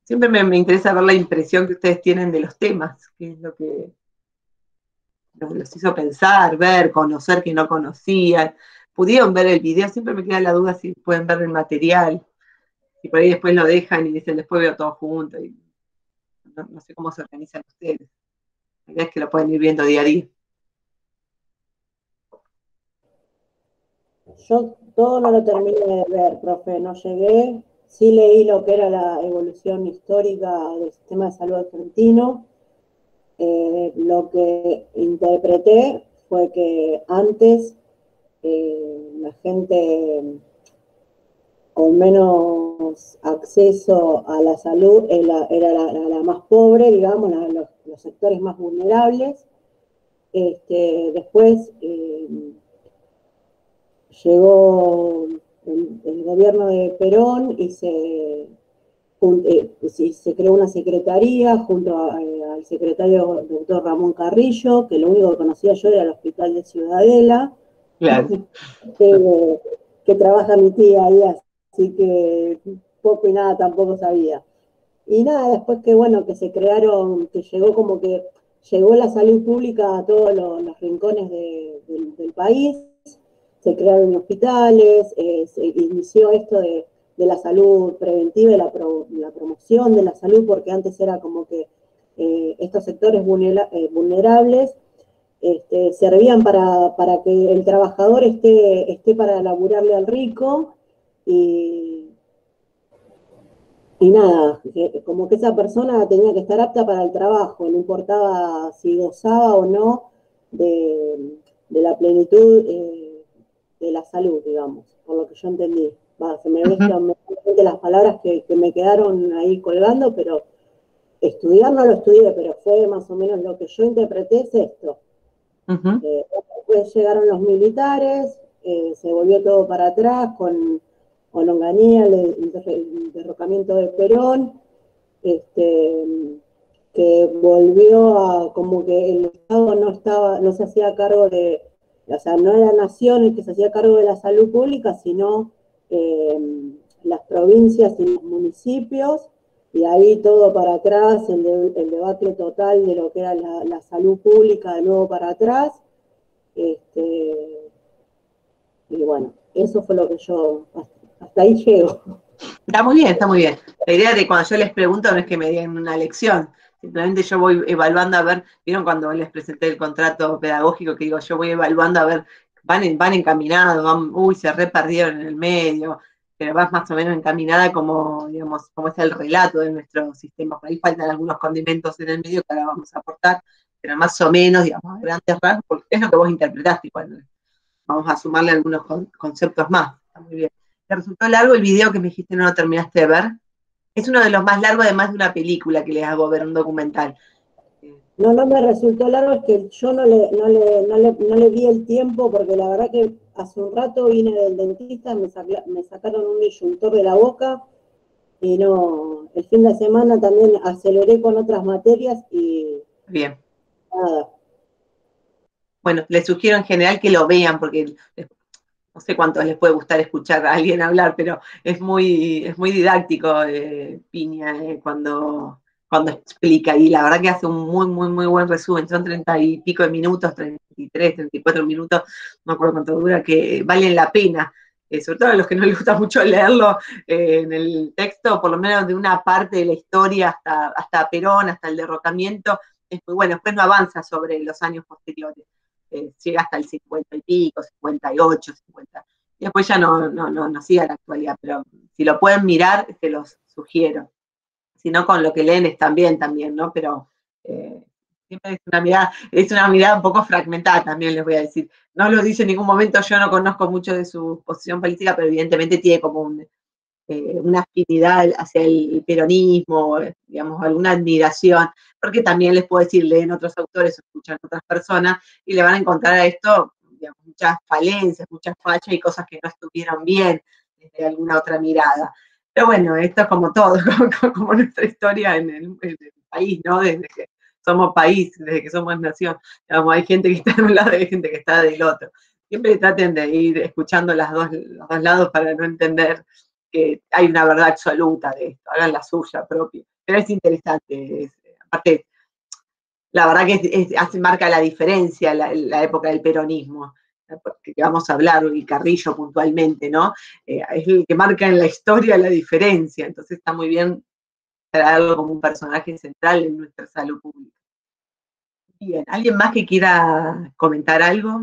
siempre me interesa ver la impresión que ustedes tienen de los temas, que es lo que los hizo pensar, ver, conocer que no conocían. Pudieron ver el video, siempre me queda la duda si pueden ver el material, y por ahí después lo dejan y dicen, después veo todo junto, y no sé cómo se organizan ustedes. La idea es que lo pueden ir viendo día a día. Yo todo no lo terminé de ver, profe, no llegué. Sí leí lo que era la evolución histórica del sistema de salud argentino. Lo que interpreté fue que antes la gente con menos acceso a la salud era la más pobre, digamos, los sectores más vulnerables. Después llegó el gobierno de Perón y se creó una secretaría junto al secretario doctor Ramón Carrillo, que lo único que conocía yo era el hospital de Ciudadela, Claro. que trabaja mi tía ahí, así que poco y nada tampoco sabía. Y nada, después que bueno, que se crearon, que llegó como que llegó la salud pública a todos los rincones del país, se crearon hospitales, se inició esto de la salud preventiva y la promoción de la salud, porque antes era como que estos sectores vulnerables servían para que el trabajador esté para laburarle al rico y, y nada, como que esa persona tenía que estar apta para el trabajo, no importaba si gozaba o no de la plenitud de la salud, digamos, por lo que yo entendí. Se me mezclan las palabras que me quedaron ahí colgando, pero estudiar no lo estudié, pero fue más o menos lo que yo interpreté es esto. Después llegaron los militares, se volvió todo para atrás con Onganía, el derrocamiento de Perón, que volvió a como que el Estado no se hacía cargo o sea, no era la nación el que se hacía cargo de la salud pública, sino las provincias y los municipios, y ahí todo para atrás, el debate total de lo que era la salud pública de nuevo para atrás, y bueno, eso fue lo que yo, hasta ahí llego. Está muy bien, está muy bien. La idea de cuando yo les pregunto no es que me digan una lección, simplemente yo voy evaluando a ver, vieron cuando les presenté el contrato pedagógico que digo, yo voy evaluando a ver, van encaminados, se reperdieron en el medio, pero vas más o menos encaminada como, digamos, como es el relato de nuestro sistema. Por ahí faltan algunos condimentos en el medio que ahora vamos a aportar, pero más o menos, digamos, a grandes rasgos, porque es lo que vos interpretaste, cuando vamos a sumarle algunos conceptos más. Está muy bien. ¿Te resultó largo el video que me dijiste no lo terminaste de ver? Es uno de los más largos, además de una película que les hago ver, un documental. No me resultó largo, es que yo no le vi el tiempo, porque la verdad que hace un rato vine del dentista, me sacaron un disyuntor de la boca, y no, el fin de semana también aceleré con otras materias y Bien. nada. Bueno, les sugiero en general que lo vean, porque no sé cuánto les puede gustar escuchar a alguien hablar, pero es muy didáctico, Piña, cuando explica, y la verdad que hace un muy buen resumen, son 30 y pico de minutos, 33, 34 minutos, no me acuerdo cuánto dura, que valen la pena, sobre todo a los que no les gusta mucho leerlo en el texto, por lo menos de una parte de la historia hasta Perón, hasta el derrocamiento, es muy bueno, después no avanza sobre los años posteriores. Llega hasta el 50 y pico, 58, 50. Y después ya no sigue a la actualidad, pero si lo pueden mirar, se los sugiero. Si no, con lo que leen es también, ¿no? Pero siempre es una mirada un poco fragmentada también, les voy a decir. No lo dice en ningún momento, yo no conozco mucho de su posición política, pero evidentemente tiene como una afinidad hacia el peronismo, digamos, alguna admiración, porque también les puedo decir, leen otros autores, escuchan otras personas, y le van a encontrar a esto, digamos, muchas falencias, muchas fallas y cosas que no estuvieron bien desde alguna otra mirada. Pero bueno, esto es como todo, como nuestra historia en el país, ¿no? Desde que somos país, desde que somos nación, digamos, hay gente que está de un lado y hay gente que está del otro. Siempre traten de ir escuchando los dos lados para no entender que hay una verdad absoluta de esto, hagan la suya propia. pero es interesante. Aparte, la verdad que marca la diferencia la época del peronismo, porque vamos a hablar, y Carrillo puntualmente, ¿no? Es el que marca en la historia la diferencia, entonces está muy bien traerlo como un personaje central en nuestra salud pública. Bien, ¿alguien más que quiera comentar algo?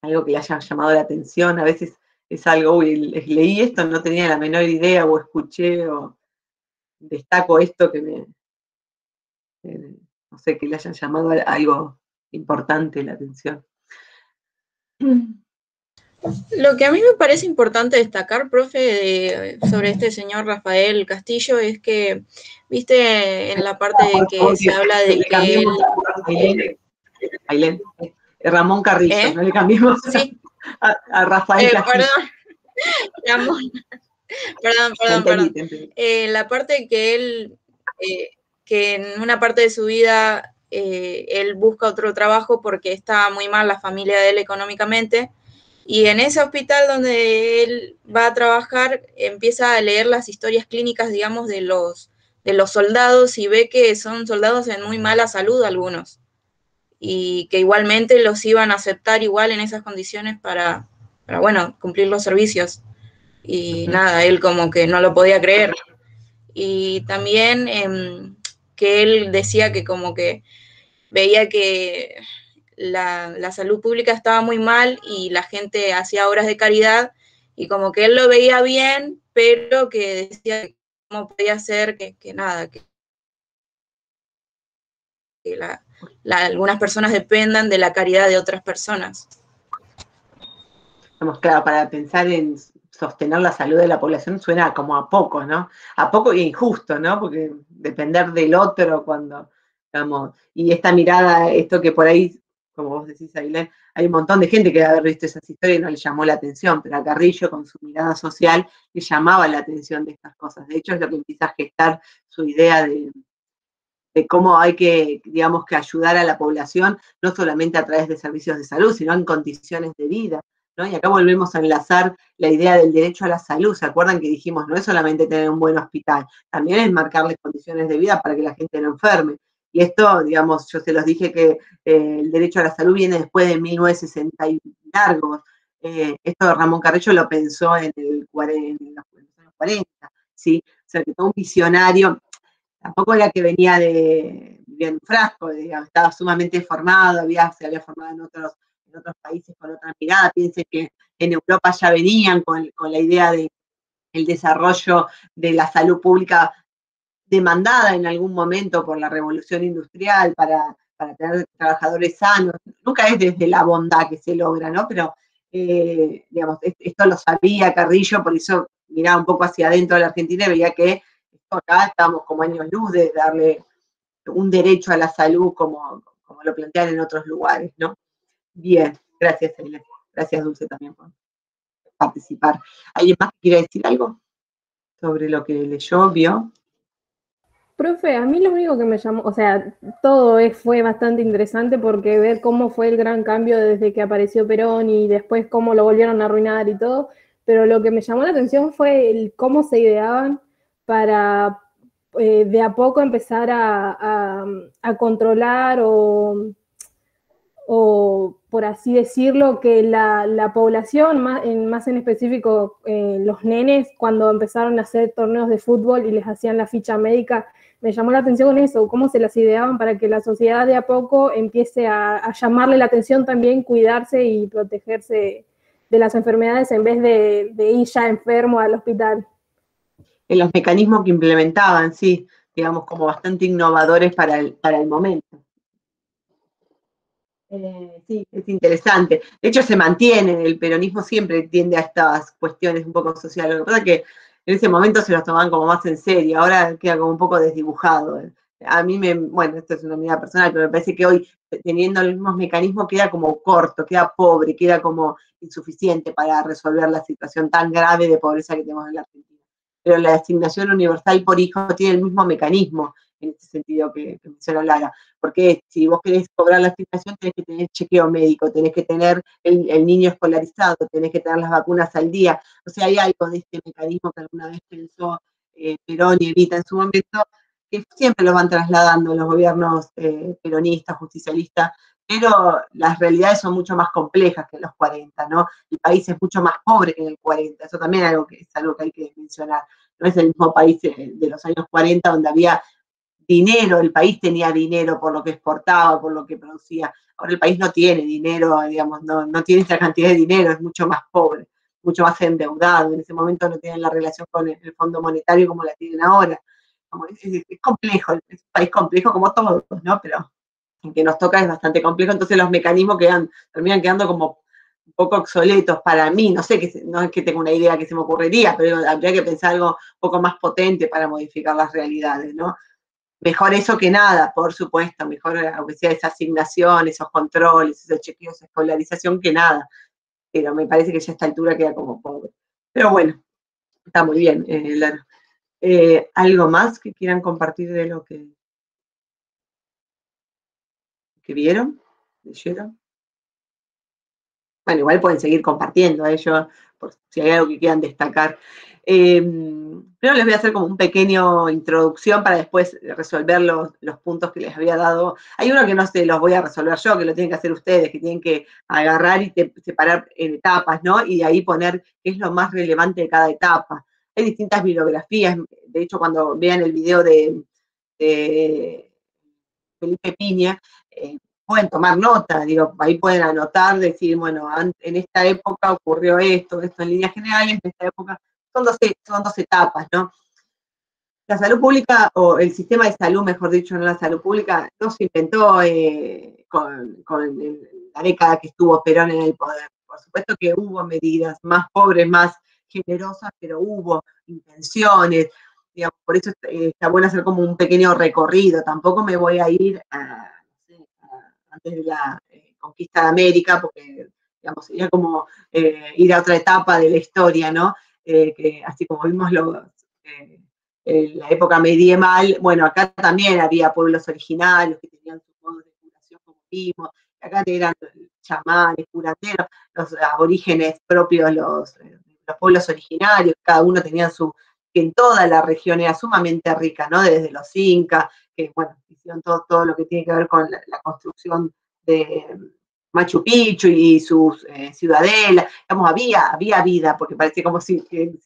Algo que le haya llamado la atención, a veces es algo, uy, leí esto, no tenía la menor idea, o escuché, o destaco esto que no sé, que le hayan llamado algo importante la atención. Lo que a mí me parece importante destacar, profe, sobre este señor Rafael Castillo es que, viste, en la parte de que se habla de que él... Ailén, Ramón Carrillo, no le cambiemos sí. a Rafael Castillo. Perdón. La parte que él, que en una parte de su vida él busca otro trabajo porque está muy mal la familia de él económicamente, y en ese hospital donde él va a trabajar empieza a leer las historias clínicas, digamos, de los soldados, y ve que son soldados en muy mala salud algunos, y que igualmente los iban a aceptar igual en esas condiciones para bueno, cumplir los servicios. Y nada, él como que no lo podía creer. Y también que él decía que como que veía que la salud pública estaba muy mal y la gente hacía obras de caridad, y como que él lo veía bien, pero que decía que cómo podía ser que nada, que algunas personas dependan de la caridad de otras personas. Claro, para pensar en sostener la salud de la población suena como a poco, ¿no? A poco y injusto, ¿no? Porque depender del otro cuando, digamos, y esta mirada, esto que por ahí, como vos decís, Ailén, hay un montón de gente que debe haber visto esas historias y no le llamó la atención, pero a Carrillo, con su mirada social, le llamaba la atención de estas cosas. De hecho, es lo que empieza a gestar su idea de cómo hay que, digamos, que ayudar a la población, no solamente a través de servicios de salud, sino en condiciones de vida, ¿no? Y acá volvemos a enlazar la idea del derecho a la salud. ¿Se acuerdan que dijimos, no es solamente tener un buen hospital, también es marcarles condiciones de vida para que la gente no enferme? Y esto, digamos, yo se los dije que el derecho a la salud viene después de 1960 y largos. Esto Ramón Carrillo lo pensó en los años 40, ¿sí? O sea, que todo un visionario. Tampoco era que venía de un frasco, digamos, estaba sumamente formado, se había formado en otros países con otra mirada. Piensen que en Europa ya venían con la idea del desarrollo de la salud pública demandada en algún momento por la revolución industrial para tener trabajadores sanos. Nunca es desde la bondad que se logra, ¿no? Pero, digamos, esto lo sabía Carrillo, por eso miraba un poco hacia adentro de la Argentina y veía que acá estamos como años luz de darle un derecho a la salud como lo plantean en otros lugares, ¿no? Bien, gracias, Ailén. Gracias, Dulce, también por participar. ¿Alguien más quiere decir algo sobre lo que leyó, vio? Profe, a mí lo único que me llamó, o sea, todo fue bastante interesante porque ver cómo fue el gran cambio desde que apareció Perón y después cómo lo volvieron a arruinar y todo, pero lo que me llamó la atención fue cómo se ideaban para de a poco empezar a controlar o por así decirlo, que la población, más en específico los nenes, cuando empezaron a hacer torneos de fútbol y les hacían la ficha médica, me llamó la atención eso, cómo se las ideaban para que la sociedad de a poco empiece a llamarle la atención también, cuidarse y protegerse de las enfermedades en vez de ir ya enfermo al hospital. En los mecanismos que implementaban, sí, digamos, como bastante innovadores para el momento. Sí, es interesante. De hecho, se mantiene, el peronismo siempre tiende a estas cuestiones un poco sociales. Lo que pasa es que en ese momento se los tomaban como más en serio, ahora queda como un poco desdibujado. A mí bueno, esto es una mirada personal, pero me parece que hoy, teniendo los mismos mecanismos, queda como corto, queda pobre, queda como insuficiente para resolver la situación tan grave de pobreza que tenemos en la Argentina. Pero la asignación universal por hijo tiene el mismo mecanismo, en este sentido que mencionó Lara, porque si vos querés cobrar la asignación tenés que tener chequeo médico, tenés que tener el niño escolarizado, tenés que tener las vacunas al día. O sea, hay algo de este mecanismo que alguna vez pensó Perón y Evita en su momento, que siempre lo van trasladando los gobiernos peronistas, justicialistas, pero las realidades son mucho más complejas que en los 40, ¿no? El país es mucho más pobre que en el 40, eso también es algo que hay que mencionar. No es el mismo país de los años 40 donde había dinero, el país tenía dinero por lo que exportaba, por lo que producía. Ahora el país no tiene dinero, digamos, no tiene esa cantidad de dinero, es mucho más pobre, mucho más endeudado. En ese momento no tienen la relación con el Fondo Monetario como la tienen ahora. Es complejo, es un país complejo como todos, ¿no? Pero el que nos toca es bastante complejo, entonces los mecanismos terminan quedando como un poco obsoletos para mí. No sé, no es que tenga una idea que se me ocurriría, pero habría que pensar algo un poco más potente para modificar las realidades, ¿no? Mejor eso que nada, por supuesto, mejor aunque sea esa asignación, esos controles, esos chequeos, esa escolarización que nada, pero me parece que ya a esta altura queda como pobre. Pero bueno, está muy bien, Lara. ¿Algo más que quieran compartir de lo que vieron? ¿Leyeron? Bueno, igual pueden seguir compartiendo ellos, por si hay algo que quieran destacar. Primero les voy a hacer como un pequeño introducción para después resolver los puntos que les había dado. Hay uno que no se los voy a resolver yo, que lo tienen que hacer ustedes, que tienen que agarrar y separar en etapas, ¿no? Y de ahí poner qué es lo más relevante de cada etapa. Hay distintas bibliografías. De hecho, cuando vean el video de Felipe Piña, pueden tomar nota, digo, ahí pueden anotar, decir, bueno, en esta época ocurrió esto en líneas generales, en esta época, son dos etapas, ¿no? La salud pública, o el sistema de salud, mejor dicho, no la salud pública, no se inventó con la década que estuvo Perón en el poder. Por supuesto que hubo medidas más pobres, más generosas, pero hubo intenciones, digamos, por eso está bueno hacer como un pequeño recorrido. Tampoco me voy a ir antes de la conquista de América, porque digamos, sería como ir a otra etapa de la historia, ¿no? Que así como vimos en la época medieval, bueno, acá también había pueblos originarios que tenían sus modos de curación, como vimos, acá eran chamanes, curanderos, los aborígenes propios, los pueblos originarios, cada uno tenía que en toda la región era sumamente rica, ¿no? Desde los incas, que, bueno, hicieron todo lo que tiene que ver con la construcción de Machu Picchu y sus ciudadelas, digamos, había vida, porque parecía como si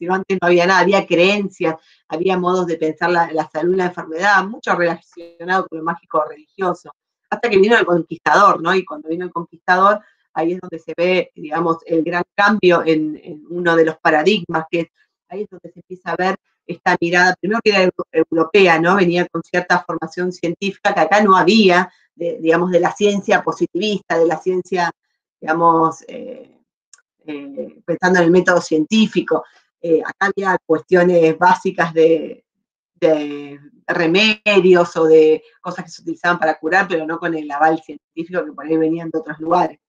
antes no había nada, había creencias, había modos de pensar la salud y la enfermedad, mucho relacionado con lo mágico religioso, hasta que vino el conquistador, ¿no? Y cuando vino el conquistador, ahí es donde se ve, digamos, el gran cambio en uno de los paradigmas, que ahí es donde se empieza a ver esta mirada, primero que era europea, ¿no? Venía con cierta formación científica que acá no había, digamos, de la ciencia positivista, de la ciencia, digamos, pensando en el método científico. Acá había cuestiones básicas de remedios o de cosas que se utilizaban para curar, pero no con el aval científico que por ahí venían de otros lugares.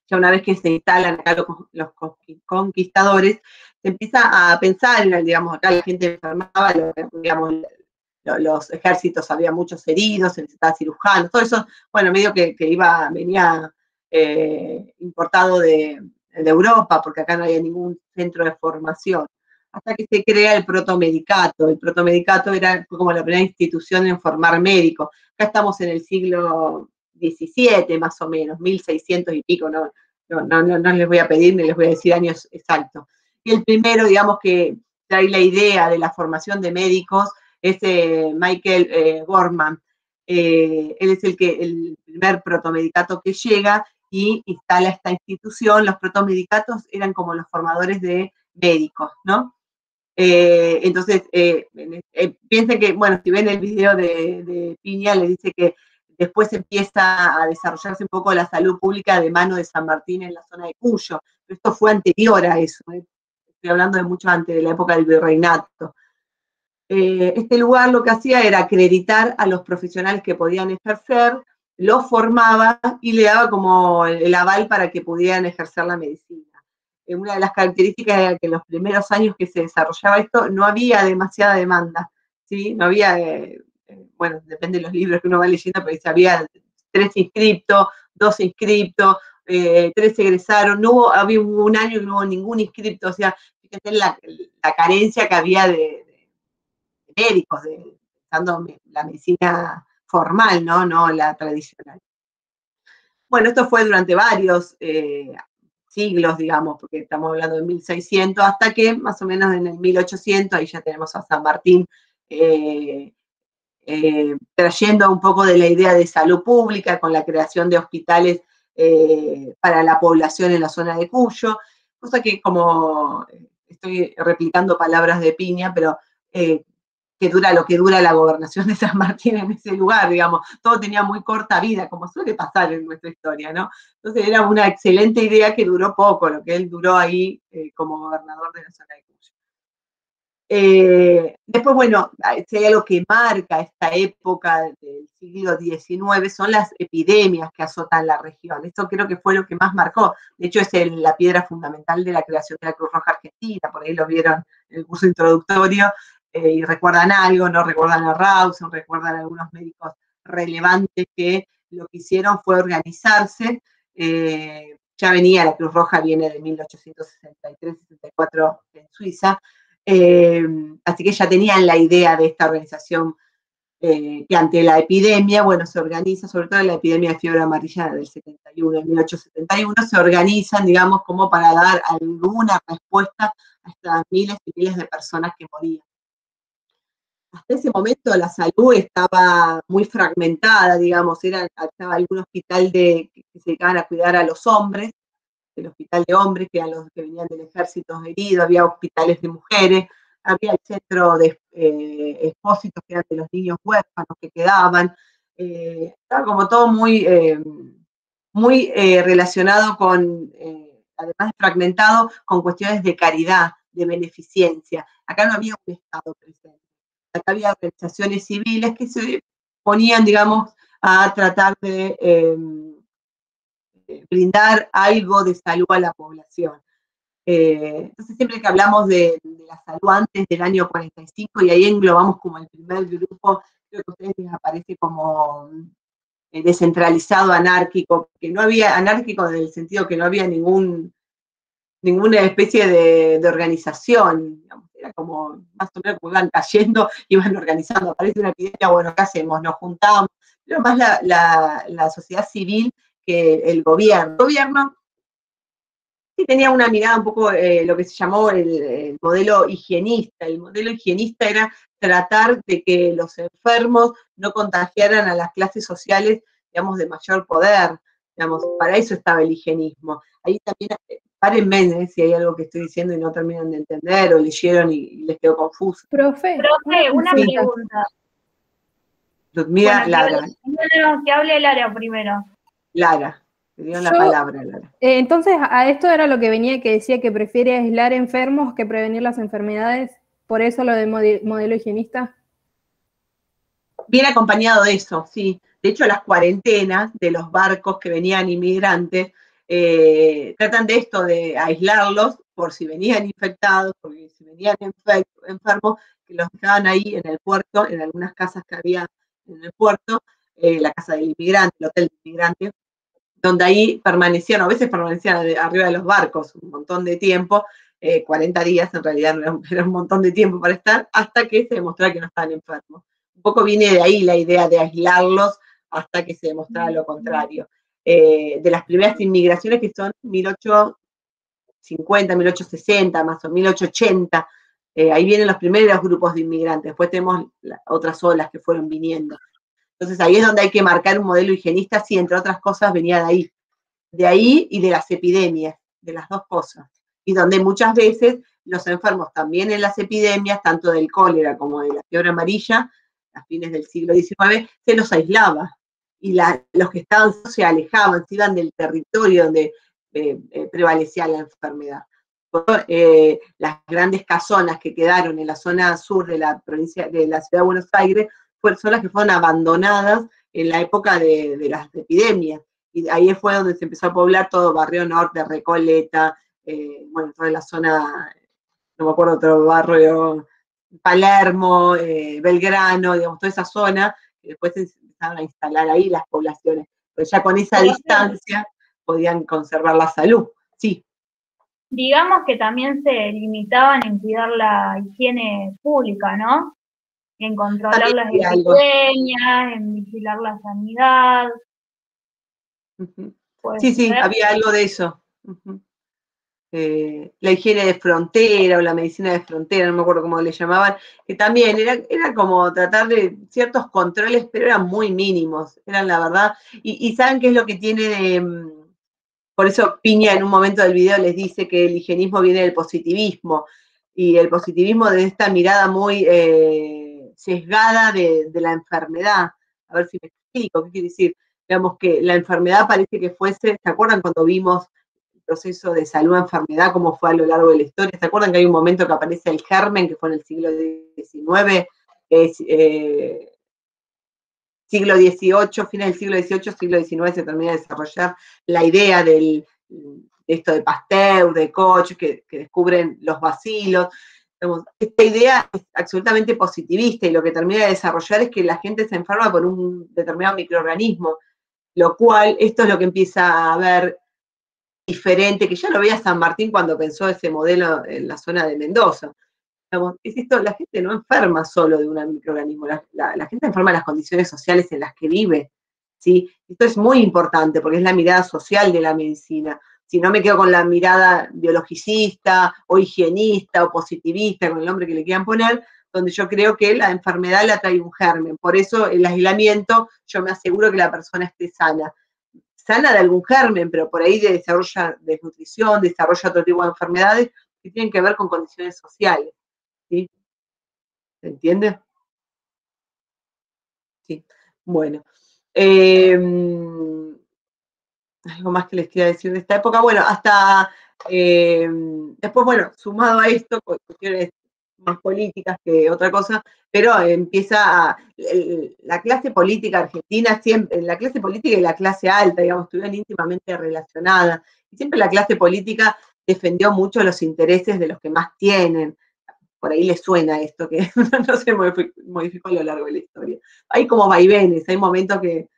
Ya una vez que se instalan acá los conquistadores, se empieza a pensar, digamos, acá la gente enfermaba, digamos, los ejércitos, había muchos heridos, se necesitaba cirujanos, todo eso, bueno, medio que venía importado de Europa, porque acá no había ningún centro de formación, hasta que se crea el protomedicato. El protomedicato fue como la primera institución en formar médicos. Acá estamos en el siglo XVII, más o menos, 1600 y pico, no les voy a pedir ni les voy a decir años exactos. Y el primero, digamos, que trae la idea de la formación de médicos es Michael Gorman. Él es el primer protomedicato que llega y instala esta institución. Los protomedicatos eran como los formadores de médicos, ¿no? Entonces, piensen que, bueno, si ven el video de Piña, le dice que después empieza a desarrollarse un poco la salud pública de mano de San Martín en la zona de Cuyo. Pero esto fue anterior a eso, estoy hablando de mucho antes, de la época del virreinato. Este lugar lo que hacía era acreditar a los profesionales que podían ejercer, los formaba y le daba como el aval para que pudieran ejercer la medicina. Una de las características era que en los primeros años que se desarrollaba esto no había demasiada demanda, ¿sí? No había, bueno, depende de los libros que uno va leyendo, pero había 3 inscriptos, 2 inscriptos, 3 egresaron, hubo un año que no hubo ningún inscripto, o sea, fíjense la carencia que había de médicos, usando la medicina formal, no la tradicional. Bueno, esto fue durante varios siglos, digamos, porque estamos hablando de 1600, hasta que más o menos en el 1800, ahí ya tenemos a San Martín trayendo un poco de la idea de salud pública con la creación de hospitales para la población en la zona de Cuyo, cosa que, como estoy replicando palabras de Piña, pero que dura lo que dura la gobernación de San Martín en ese lugar, digamos, todo tenía muy corta vida, como suele pasar en nuestra historia, ¿no? Entonces era una excelente idea que duró poco, lo que él duró ahí como gobernador de la zona de Cuyo. Después, bueno, si hay algo que marca esta época del siglo XIX, son las epidemias que azotan la región. Esto creo que fue lo que más marcó. De hecho, es la piedra fundamental de la creación de la Cruz Roja Argentina, por ahí lo vieron en el curso introductorio, y recuerdan algo, no recuerdan a Rawson, recuerdan a algunos médicos relevantes que lo que hicieron fue organizarse. Ya venía, la Cruz Roja viene de 1863-64 en Suiza, así que ya tenían la idea de esta organización que ante la epidemia, bueno, se organiza, sobre todo en la epidemia de fiebre amarilla del 71, en 1871, se organizan, digamos, como para dar alguna respuesta a estas miles y miles de personas que morían. Hasta ese momento la salud estaba muy fragmentada, digamos, estaba algún hospital que se dedicaban a cuidar a los hombres, el hospital de hombres, que eran los que venían del ejército heridos, había hospitales de mujeres, había el centro de expósitos que eran de los niños huérfanos que quedaban, estaba como todo muy relacionado con, además de fragmentado, con cuestiones de caridad, de beneficencia. Acá no había un Estado presente. Acá había organizaciones civiles que se ponían, digamos, a tratar de brindar algo de salud a la población. Entonces, siempre que hablamos de la salud antes del año 45, y ahí englobamos como el primer grupo, creo que a ustedes les aparece como descentralizado, anárquico, que no había, anárquico en el sentido que no había ninguna especie de organización, digamos, era como más o menos como iban cayendo, iban organizando, aparece una epidemia, bueno, ¿qué hacemos? Nos juntamos, pero más la sociedad civil que el gobierno. El gobierno sí tenía una mirada un poco, lo que se llamó el modelo higienista. El modelo higienista era tratar de que los enfermos no contagiaran a las clases sociales, digamos, de mayor poder. Digamos, para eso estaba el higienismo. Ahí también, párenme si hay algo que estoy diciendo y no terminan de entender, o leyeron y les quedó confuso. Profe, una pregunta. Mira, bueno, Lara. Que hable Lara primero. Lara. Te dieron la palabra, Lara. Entonces, a esto era lo que venía, que decía que prefiere aislar enfermos que prevenir las enfermedades, por eso lo del modelo higienista. Viene acompañado de eso, sí. De hecho, las cuarentenas de los barcos que venían inmigrantes tratan de esto, de aislarlos por si venían infectados, porque si venían enfermos, que los dejaban ahí en el puerto, en algunas casas que había en el puerto, la casa del inmigrante, el hotel del inmigrante, donde ahí permanecían, a veces permanecían arriba de los barcos un montón de tiempo, 40 días en realidad era un montón de tiempo para estar, hasta que se demostrara que no estaban enfermos. Un poco viene de ahí la idea de aislarlos hasta que se demostrara lo contrario. De las primeras inmigraciones, que son 1850, 1860, más o 1880, ahí vienen los primeros grupos de inmigrantes, después tenemos otras olas que fueron viniendo. Entonces ahí es donde hay que marcar un modelo higienista, sí, entre otras cosas venía de ahí y de las epidemias, de las dos cosas, y donde muchas veces los enfermos también en las epidemias, tanto del cólera como de la fiebre amarilla, a fines del siglo XIX, se los aislaba, y los que estaban se alejaban, se iban del territorio donde prevalecía la enfermedad. Las grandes casonas que quedaron en la zona sur de la provincia, de la ciudad de Buenos Aires, son las que fueron abandonadas en la época de las epidemias, y ahí fue donde se empezó a poblar todo Barrio Norte, Recoleta, bueno, toda la zona, no me acuerdo otro barrio, Palermo, Belgrano, digamos, toda esa zona, y después se empezaron a instalar ahí las poblaciones, pues ya con esa distancia podían conservar la salud, sí. Digamos que también se limitaban en cuidar la higiene pública, ¿no? en controlar las epidemias, en vigilar la sanidad. Sí, había algo de eso. La higiene de frontera o la medicina de frontera, no me acuerdo cómo le llamaban, que también era como tratar de ciertos controles, pero eran muy mínimos, eran la verdad. Y ¿saben qué es lo que tiene por eso Piña en un momento del video les dice que el higienismo viene del positivismo, y el positivismo de esta mirada muy sesgada de la enfermedad? A ver si me explico, ¿qué quiere decir? Digamos que la enfermedad parece que fuese, ¿se acuerdan cuando vimos el proceso de salud-enfermedad, cómo fue a lo largo de la historia? ¿Se acuerdan que hay un momento que aparece el germen, que fue en el siglo XIX? Siglo XVIII, final del siglo XVIII, siglo XIX se termina de desarrollar la idea de esto de Pasteur, de Koch, que descubren los bacilos. Esta idea es absolutamente positivista, y lo que termina de desarrollar es que la gente se enferma por un determinado microorganismo, lo cual, esto es lo que empieza a ver diferente, que ya lo veía San Martín cuando pensó ese modelo en la zona de Mendoza. Es esto, la gente no enferma solo de un microorganismo, la gente enferma de las condiciones sociales en las que vive, ¿sí? Esto es muy importante porque es la mirada social de la medicina. Si no me quedo con la mirada biologicista o higienista o positivista, con el nombre que le quieran poner, donde yo creo que la enfermedad la trae un germen. Por eso el aislamiento, yo me aseguro que la persona esté sana de algún germen, pero por ahí desarrolla desnutrición, desarrolla otro tipo de enfermedades que tienen que ver con condiciones sociales. ¿Sí? ¿Se entiende? Sí. Bueno. Algo más que les quería decir de esta época. Bueno, hasta después, bueno, sumado a esto, cuestiones más políticas que otra cosa, pero empieza la clase política argentina, siempre, la clase política y la clase alta, digamos, estuvieron íntimamente relacionadas. Y siempre la clase política defendió mucho los intereses de los que más tienen. Por ahí les suena esto, que no se modificó a lo largo de la historia. Hay como vaivenes, hay momentos que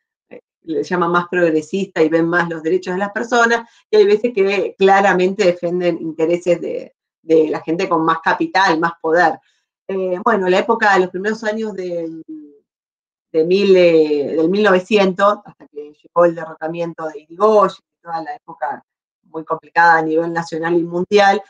le llaman más progresista y ven más los derechos de las personas, y hay veces que claramente defienden intereses de la gente con más capital, más poder. Bueno, la época de los primeros años del 1900, hasta que llegó el derrocamiento de Irigoyen, toda la época muy complicada a nivel nacional y mundial,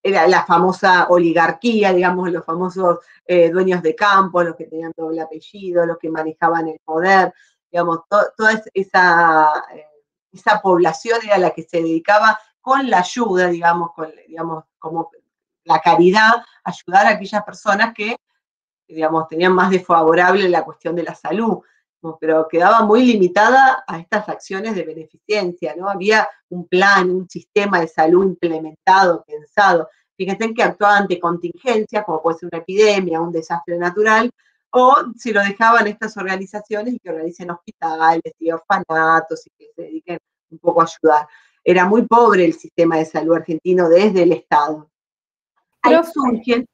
era la famosa oligarquía, digamos, los famosos dueños de campo, los que tenían doble apellido, los que manejaban el poder, digamos, toda esa población era la que se dedicaba con la ayuda, digamos, como la caridad, ayudar a aquellas personas que, digamos, tenían más desfavorable la cuestión de la salud, pero quedaba muy limitada a estas acciones de beneficencia, ¿no? Había un plan, un sistema de salud implementado, pensado. Fíjense que actuaba ante contingencias, como puede ser una epidemia, un desastre natural, o si lo dejaban estas organizaciones y que organicen hospitales y orfanatos y que se dediquen un poco a ayudar. Era muy pobre el sistema de salud argentino desde el Estado. Ahí surgen.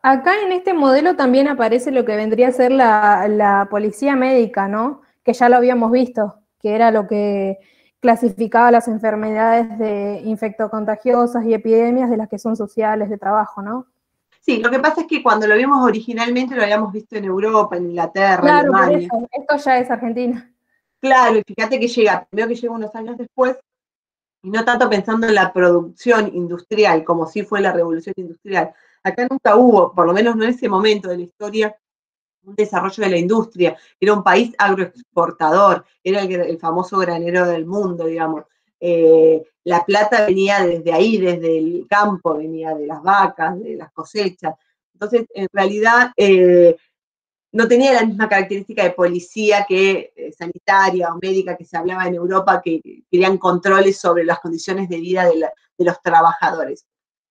Acá en este modelo también aparece lo que vendría a ser la policía médica, ¿no? Que ya lo habíamos visto, que era lo que clasificaba las enfermedades de infectocontagiosas y epidemias de las que son sociales, de trabajo, ¿no? Sí, lo que pasa es que cuando lo vimos originalmente lo habíamos visto en Europa, en Inglaterra, claro, en Alemania. Por eso, esto ya es Argentina. Claro, y fíjate que primero que llega unos años después, y no tanto pensando en la producción industrial, como sí fue la revolución industrial. Acá nunca hubo, por lo menos no en ese momento de la historia, un desarrollo de la industria. Era un país agroexportador, era el famoso granero del mundo, digamos. La plata venía desde ahí, desde el campo, venía de las vacas, de las cosechas. Entonces, en realidad, no tenía la misma característica de policía que sanitaria o médica que se hablaba en Europa, que querían controles sobre las condiciones de vida de los trabajadores.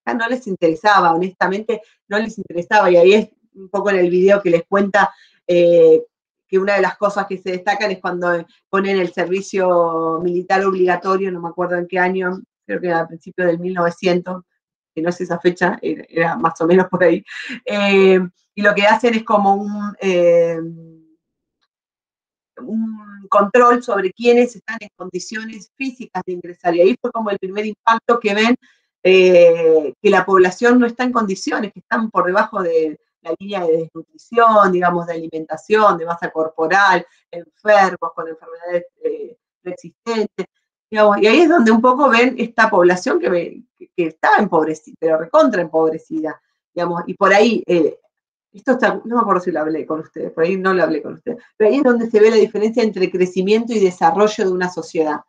Acá no les interesaba, honestamente, no les interesaba, y ahí es un poco en el video que les cuenta que una de las cosas que se destacan es cuando ponen el servicio militar obligatorio, no me acuerdo en qué año, creo que era a principios del 1900, que no es esa fecha, era más o menos por ahí, y lo que hacen es como un control sobre quiénes están en condiciones físicas de ingresar, y ahí fue como el primer impacto que ven, que la población no está en condiciones, que están por debajo de la línea de desnutrición, digamos, de alimentación, de masa corporal, enfermos con enfermedades preexistentes, digamos, y ahí es donde un poco ven esta población que está empobrecida, pero recontra empobrecida, digamos, y por ahí, esto está, no me acuerdo si lo hablé con ustedes, por ahí no lo hablé con ustedes, pero ahí es donde se ve la diferencia entre crecimiento y desarrollo de una sociedad.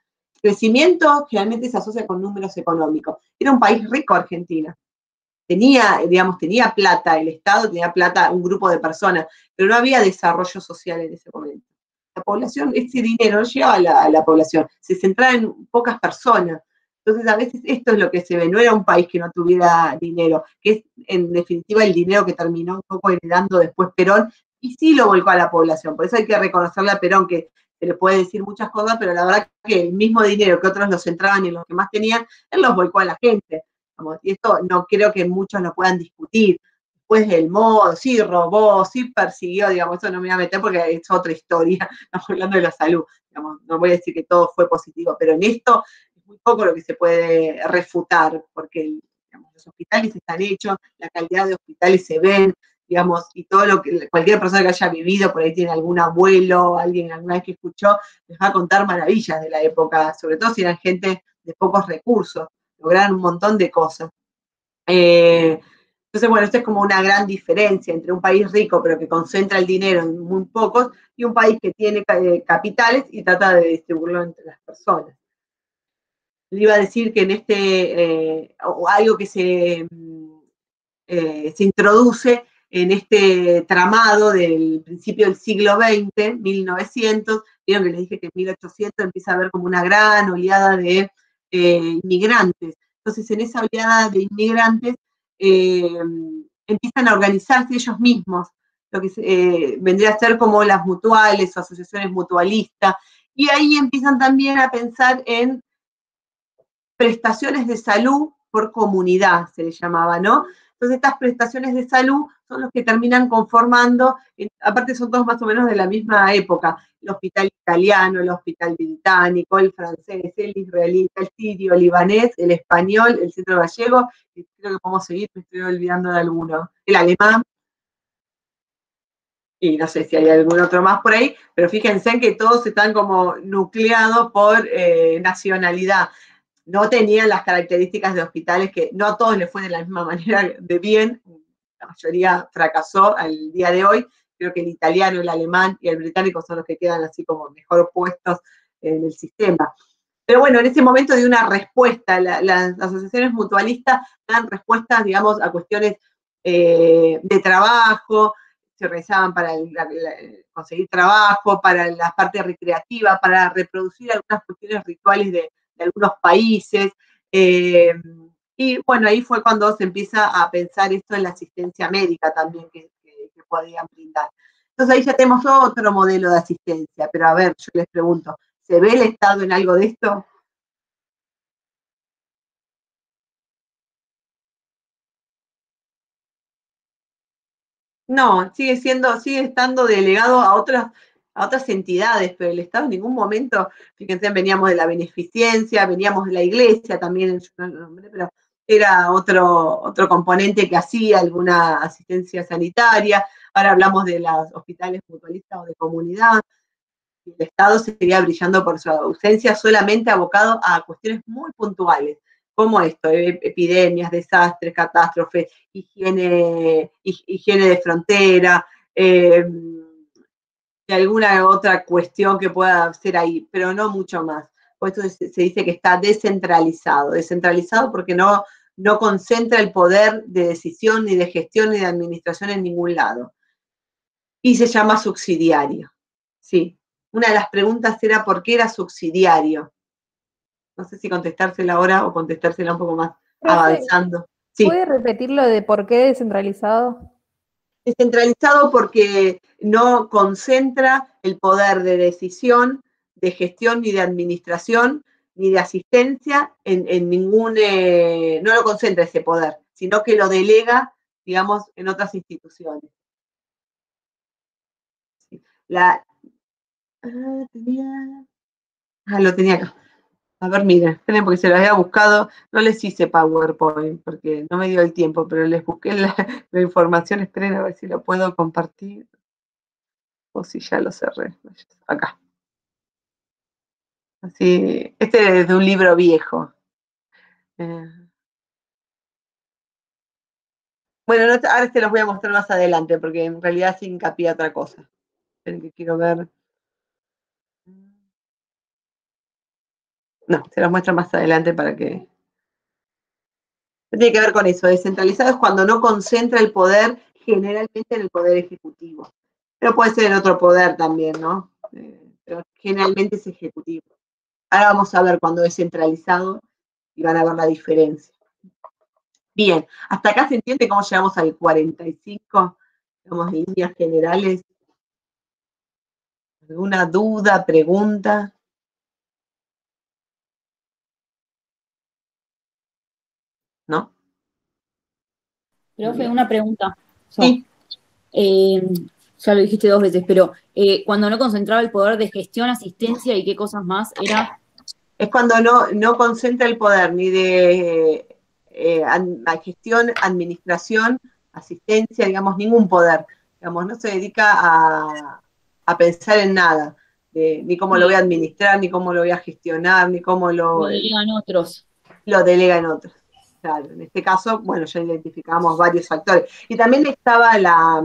Crecimiento generalmente se asocia con números económicos. Era un país rico Argentina. Tenía, digamos, tenía plata, el Estado tenía plata, un grupo de personas, pero no había desarrollo social en ese momento. La población, ese dinero no llegaba a la población, se centraba en pocas personas. Entonces, a veces esto es lo que se ve, no era un país que no tuviera dinero, que es en definitiva el dinero que terminó un poco heredando después Perón, y sí lo volcó a la población. Por eso hay que reconocerle a Perón que se le puede decir muchas cosas, pero la verdad que el mismo dinero que otros los centraban y los que más tenían, él los volcó a la gente. Y esto no creo que muchos lo puedan discutir. Después del modo, sí robó, sí persiguió, digamos, eso no me voy a meter porque es otra historia, estamos hablando de la salud, digamos, no voy a decir que todo fue positivo, pero en esto es muy poco lo que se puede refutar, porque digamos, los hospitales están hechos, la calidad de hospitales se ven, digamos, y todo lo que, cualquier persona que haya vivido, por ahí tiene algún abuelo, alguien alguna vez que escuchó, les va a contar maravillas de la época, sobre todo si eran gente de pocos recursos, lograron un montón de cosas. Entonces, bueno, esto es como una gran diferencia entre un país rico, pero que concentra el dinero en muy pocos, y un país que tiene capitales y trata de distribuirlo entre las personas. Le iba a decir que en algo que se introduce en este tramado del principio del siglo XX, 1900, vieron que les dije que en 1800 empieza a haber como una gran oleada de inmigrantes. Entonces, en esa oleada de inmigrantes empiezan a organizarse ellos mismos, lo que vendría a ser como las mutuales o asociaciones mutualistas, y ahí empiezan también a pensar en prestaciones de salud por comunidad, se les llamaba, ¿no? Entonces estas prestaciones de salud son los que terminan conformando, aparte son todos más o menos de la misma época, el hospital italiano, el hospital británico, el francés, el israelita, el sirio, el libanés, el español, el centro gallego, y creo que podemos seguir, me estoy olvidando de alguno, el alemán, y no sé si hay algún otro más por ahí, pero fíjense que todos están como nucleados por nacionalidad. No tenían las características de hospitales que no a todos les fue de la misma manera de bien, la mayoría fracasó al día de hoy, creo que el italiano, el alemán y el británico son los que quedan así como mejor puestos en el sistema. Pero bueno, en ese momento de una respuesta, las asociaciones mutualistas dan respuestas, digamos, a cuestiones de trabajo, se organizaban para conseguir trabajo, para la parte recreativa, para reproducir algunas cuestiones rituales de algunos países. Y bueno, ahí fue cuando se empieza a pensar esto en la asistencia médica también que podían brindar. Entonces ahí ya tenemos otro modelo de asistencia, pero a ver, yo les pregunto, ¿se ve el Estado en algo de esto? No, sigue estando delegado a otras entidades, pero el Estado en ningún momento, fíjense, veníamos de la beneficencia, veníamos de la iglesia también, pero era otro componente que hacía alguna asistencia sanitaria. Ahora hablamos de los hospitales mutualistas o de comunidad. El Estado seguiría brillando por su ausencia, solamente abocado a cuestiones muy puntuales, como esto, epidemias, desastres, catástrofes, higiene de frontera, y alguna otra cuestión que pueda ser ahí, pero no mucho más. Por eso se dice que está descentralizado porque no concentra el poder de decisión, ni de gestión, ni de administración en ningún lado. Y se llama subsidiario, sí. Una de las preguntas era por qué era subsidiario. No sé si contestársela ahora o contestársela un poco más avanzando. Sí. ¿Puede repetirlo de por qué descentralizado? Descentralizado porque no concentra el poder de decisión, de gestión, ni de administración, ni de asistencia en ningún, no lo concentra ese poder, sino que lo delega, digamos, en otras instituciones. Lo tenía acá. A ver, miren, esperen porque se los había buscado, no les hice PowerPoint porque no me dio el tiempo, pero les busqué la información, esperen a ver si lo puedo compartir, o si ya lo cerré, acá. Así, este es de un libro viejo. Bueno, ahora se los voy a mostrar más adelante, porque en realidad se hincapié a otra cosa. Esperen que quiero ver. No, se los muestro más adelante para que... Tiene que ver con eso, descentralizado es cuando no concentra el poder generalmente en el poder ejecutivo. Pero puede ser en otro poder también, ¿no? Pero generalmente es ejecutivo. Ahora vamos a ver cuando es centralizado y van a ver la diferencia. Bien, hasta acá se entiende cómo llegamos al 45, digamos, en líneas generales. ¿Alguna duda, pregunta? ¿No? Profe, una pregunta. Sí. Ya lo dijiste 2 veces, pero cuando no concentraba el poder de gestión, asistencia y qué cosas más, era... Es cuando no concentra el poder ni de gestión, administración, asistencia, digamos, ningún poder. Digamos, no se dedica a pensar en nada, ni cómo lo voy a administrar, ni cómo lo voy a gestionar, ni cómo Lo delegan otros. Lo delegan otros. Claro, en este caso, bueno, ya identificamos varios actores. Y también estaba la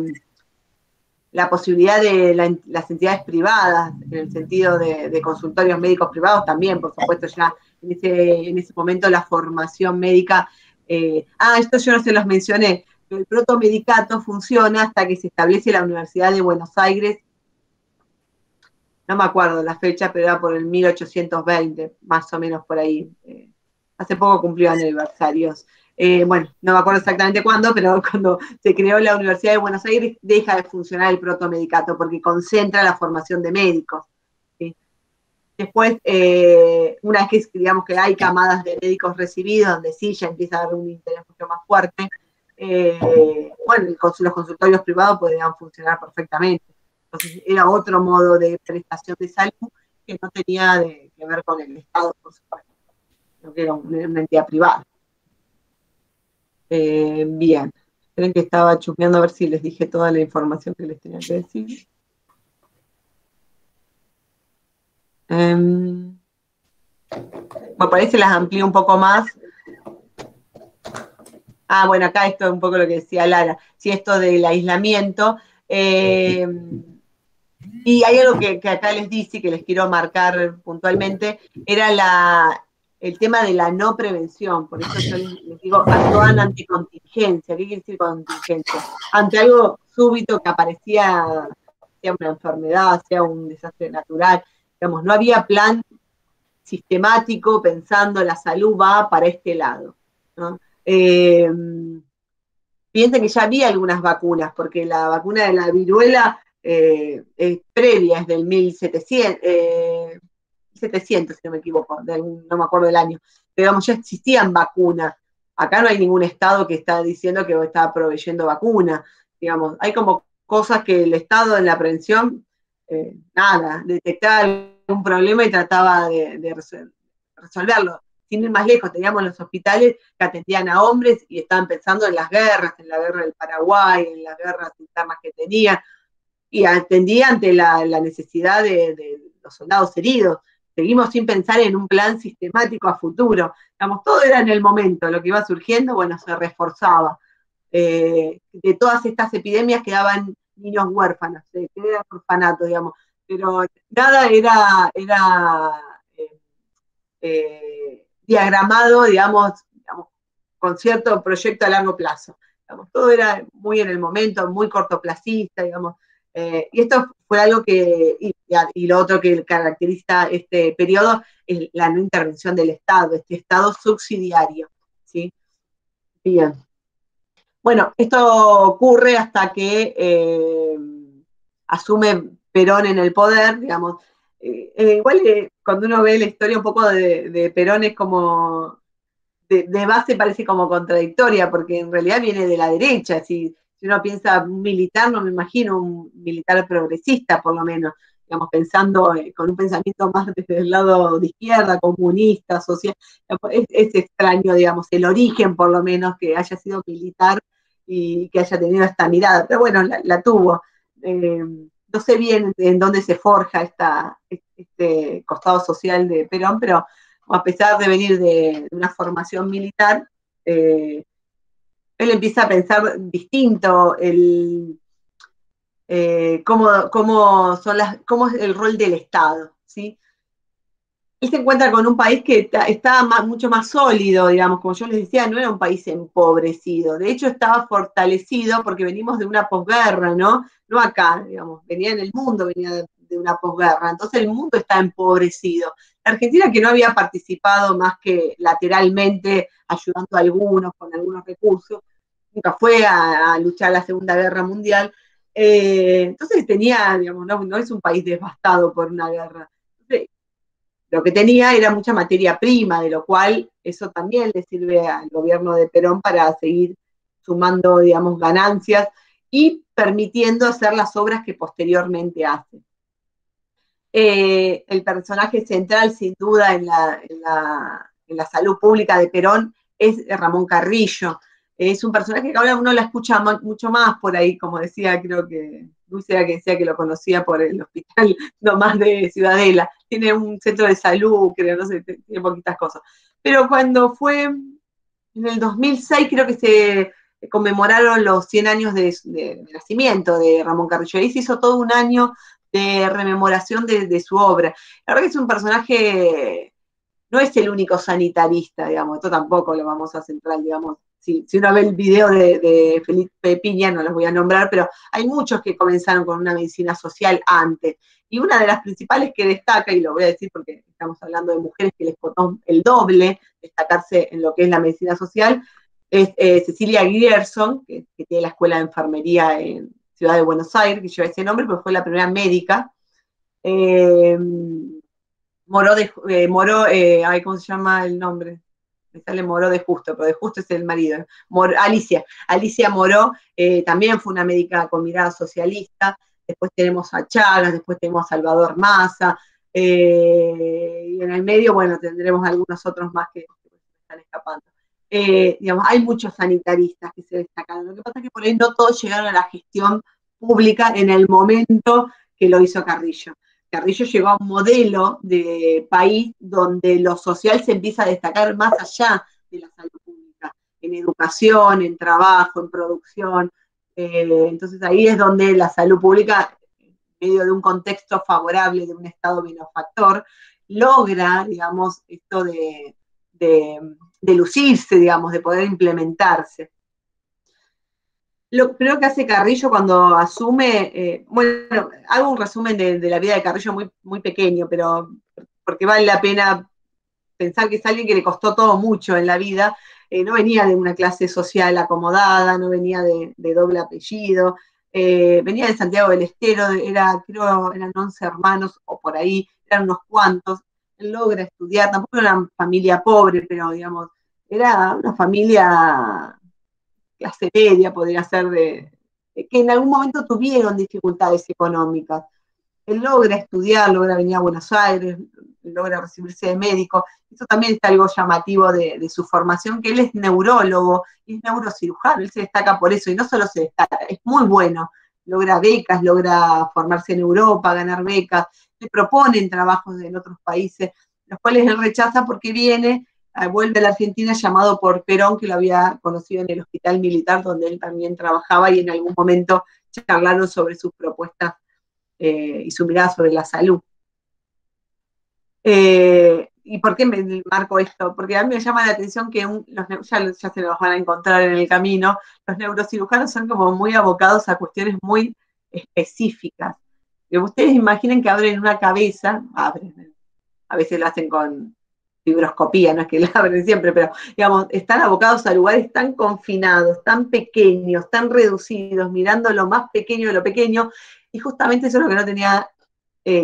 posibilidad de las entidades privadas, en el sentido de consultorios médicos privados también, por supuesto, ya en ese momento la formación médica. Esto yo no se los mencioné, pero el protomedicato funciona hasta que se establece la Universidad de Buenos Aires, no me acuerdo la fecha, pero era por el 1820, más o menos por ahí. Hace poco cumplió aniversarios. Bueno, no me acuerdo exactamente cuándo, pero cuando se creó la Universidad de Buenos Aires deja de funcionar el protomedicato porque concentra la formación de médicos. ¿Sí? Después, una vez que digamos que hay camadas de médicos recibidos, donde sí ya empieza a haber un interés mucho más fuerte, bueno, los consultorios privados podrían funcionar perfectamente. Entonces, era otro modo de prestación de salud que no tenía que ver con el Estado, por supuesto, sino que era una entidad privada. Bien, creen que estaba chusmeando a ver si les dije toda la información que les tenía que decir. Me parece las amplío un poco más. Bueno, acá esto es un poco lo que decía Lara, si esto del aislamiento. Y hay algo que acá les dice y que les quiero marcar puntualmente, era el tema de la no prevención. Por eso yo les digo, actúan ante contingencia. ¿Qué quiere decir contingencia? Ante algo súbito que aparecía, sea una enfermedad, sea un desastre natural. Digamos, no había plan sistemático pensando la salud va para este lado, ¿no? Piensen que ya había algunas vacunas, porque la vacuna de la viruela es previa, es del 1700, si no me equivoco, no me acuerdo del año, pero digamos, ya existían vacunas. Acá no hay ningún estado que está diciendo que está proveyendo vacunas, digamos, hay como cosas que el Estado en la prevención, nada, detectaba algún problema y trataba de resolverlo. Sin ir más lejos, teníamos los hospitales que atendían a hombres y estaban pensando en las guerras, en la guerra del Paraguay, en las guerras internas que tenían, y atendía ante la necesidad de los soldados heridos. Seguimos sin pensar en un plan sistemático a futuro. Digamos, todo era en el momento, lo que iba surgiendo, bueno, se reforzaba. De todas estas epidemias quedaban niños huérfanos, quedaban orfanatos, digamos, pero nada era diagramado, digamos, con cierto proyecto a largo plazo. Digamos, todo era muy en el momento, muy cortoplacista, digamos. Y esto fue algo que, y lo otro que caracteriza este periodo es la no intervención del Estado, este Estado subsidiario, ¿sí? Bien. Bueno, esto ocurre hasta que asume Perón en el poder, digamos. Igual cuando uno ve la historia un poco de Perón es como, de base parece como contradictoria, porque en realidad viene de la derecha. Si uno piensa un militar, no me imagino un militar progresista, por lo menos. digamos, pensando con un pensamiento más desde el lado de izquierda, comunista, social. Es extraño, digamos, el origen, por lo menos, que haya sido militar y que haya tenido esta mirada, pero bueno, la tuvo. No sé bien en dónde se forja este costado social de Perón, pero a pesar de venir de una formación militar, él empieza a pensar distinto cómo es el rol del Estado, ¿sí? Él se encuentra con un país que está mucho más sólido, digamos, como yo les decía, no era un país empobrecido, de hecho estaba fortalecido porque venimos de una posguerra, ¿no? No acá, digamos, venía en el mundo, venía de una posguerra, entonces el mundo está empobrecido. La Argentina, que no había participado más que lateralmente, ayudando a algunos con algunos recursos, nunca fue a luchar la Segunda Guerra Mundial, entonces tenía, digamos, no es un país devastado por una guerra. Entonces, lo que tenía era mucha materia prima, de lo cual eso también le sirve al gobierno de Perón para seguir sumando, digamos, ganancias y permitiendo hacer las obras que posteriormente hace. El personaje central, sin duda, en la salud pública de Perón es Ramón Carrillo. Es un personaje que ahora uno la escucha mucho más por ahí, como decía, creo que Luis era que decía que lo conocía por el hospital nomás de Ciudadela. Tiene un centro de salud, creo, no sé, tiene poquitas cosas. Pero cuando fue en el 2006, creo que se conmemoraron los 100 años de nacimiento de Ramón Carrillo. Ahí se hizo todo un año de rememoración de su obra. La verdad que es un personaje, no es el único sanitarista, digamos, esto tampoco lo vamos a centrar, digamos. Si uno ve el video de Felipe Piña, no los voy a nombrar, pero hay muchos que comenzaron con una medicina social antes. Y una de las principales que destaca, y lo voy a decir porque estamos hablando de mujeres que les costó el doble destacarse en lo que es la medicina social, es Cecilia Grierson, que tiene la escuela de enfermería en Ciudad de Buenos Aires, que lleva ese nombre, porque fue la primera médica. ¿Cómo se llama el nombre? Me sale Moró de Justo, pero de Justo es el marido. Alicia Moró, también fue una médica con mirada socialista. Después tenemos a Chagas, después tenemos a Salvador Massa, y en el medio, bueno, tendremos algunos otros más que están escapando. Digamos, hay muchos sanitaristas que se destacan. Lo que pasa es que por ahí no todos llegaron a la gestión pública en el momento que lo hizo Carrillo. Carrillo llegó a un modelo de país donde lo social se empieza a destacar más allá de la salud pública, en educación, en trabajo, en producción. Entonces ahí es donde la salud pública, en medio de un contexto favorable de un Estado benefactor, logra, digamos, esto de lucirse, digamos, de poder implementarse. Lo primero que hace Carrillo cuando asume, bueno, hago un resumen de la vida de Carrillo muy, muy pequeño, pero porque vale la pena pensar que es alguien que le costó todo mucho en la vida, no venía de una clase social acomodada, no venía de doble apellido, venía de Santiago del Estero, creo eran 11 hermanos o por ahí, eran unos cuantos. Él logra estudiar, tampoco era una familia pobre, pero digamos, era una familia clase media, podría ser que en algún momento tuvieron dificultades económicas. Él logra estudiar, logra venir a Buenos Aires, logra recibirse de médico. Eso también está algo llamativo de su formación, que él es neurólogo y es neurocirujano, él se destaca por eso, y no solo se destaca, es muy bueno. Logra becas, logra formarse en Europa, ganar becas, le proponen trabajos en otros países, los cuales él rechaza porque vuelve a la Argentina llamado por Perón, que lo había conocido en el hospital militar donde él también trabajaba, y en algún momento charlaron sobre sus propuestas y su mirada sobre la salud. ¿Y por qué me marco esto? Porque a mí me llama la atención que ya se los van a encontrar en el camino, los neurocirujanos son como muy abocados a cuestiones muy específicas. Que ustedes imaginen que abren una cabeza, a veces lo hacen con fibroscopía, no es que la abren siempre, pero digamos, están abocados a lugares tan confinados, tan pequeños, tan reducidos, mirando lo más pequeño de lo pequeño, y justamente eso es lo que no tenía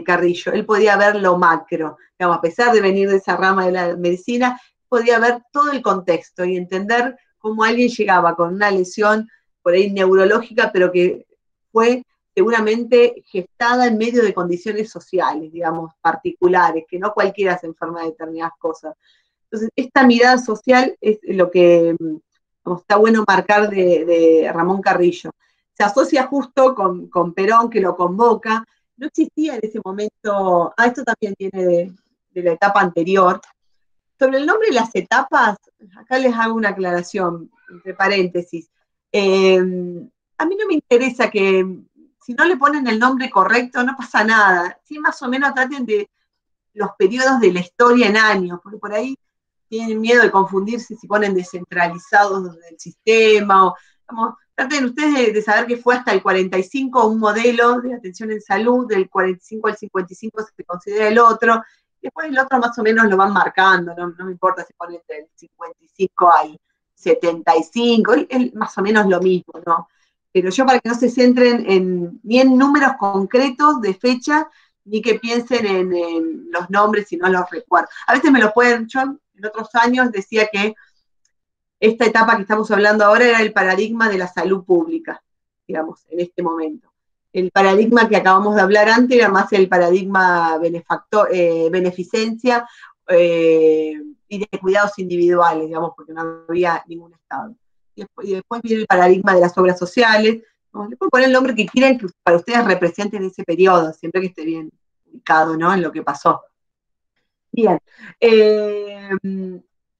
Carrillo. Él podía ver lo macro, digamos, a pesar de venir de esa rama de la medicina, podía ver todo el contexto y entender cómo alguien llegaba con una lesión por ahí neurológica, pero que fue seguramente gestada en medio de condiciones sociales, digamos, particulares, que no cualquiera se enferma de determinadas cosas. Entonces, esta mirada social es lo que está bueno marcar de Ramón Carrillo. Se asocia justo con Perón, que lo convoca. No existía en ese momento, esto también viene de la etapa anterior. Sobre el nombre de las etapas, acá les hago una aclaración, entre paréntesis. A mí no me interesa que, si no le ponen el nombre correcto, no pasa nada. Sí, más o menos traten de los periodos de la historia en años, porque por ahí tienen miedo de confundirse si ponen descentralizados del sistema, traten ustedes de saber que fue hasta el 45 un modelo de atención en salud, del 45 al 55 se considera el otro, después el otro más o menos lo van marcando, no me importa si ponen del 55 al 75, es más o menos lo mismo, ¿no? Pero yo, para que no se centren ni en números concretos de fecha, ni que piensen en los nombres y no los recuerdo. A veces me lo pueden, yo en otros años decía que esta etapa que estamos hablando ahora era el paradigma de la salud pública, digamos, en este momento. El paradigma que acabamos de hablar antes era más el paradigma beneficencia y de cuidados individuales, digamos, porque no había ningún Estado. Y después viene el paradigma de las obras sociales. Le pueden poner el nombre que quieran que para ustedes representen ese periodo, siempre que esté bien ubicado, ¿no?, en lo que pasó. Bien.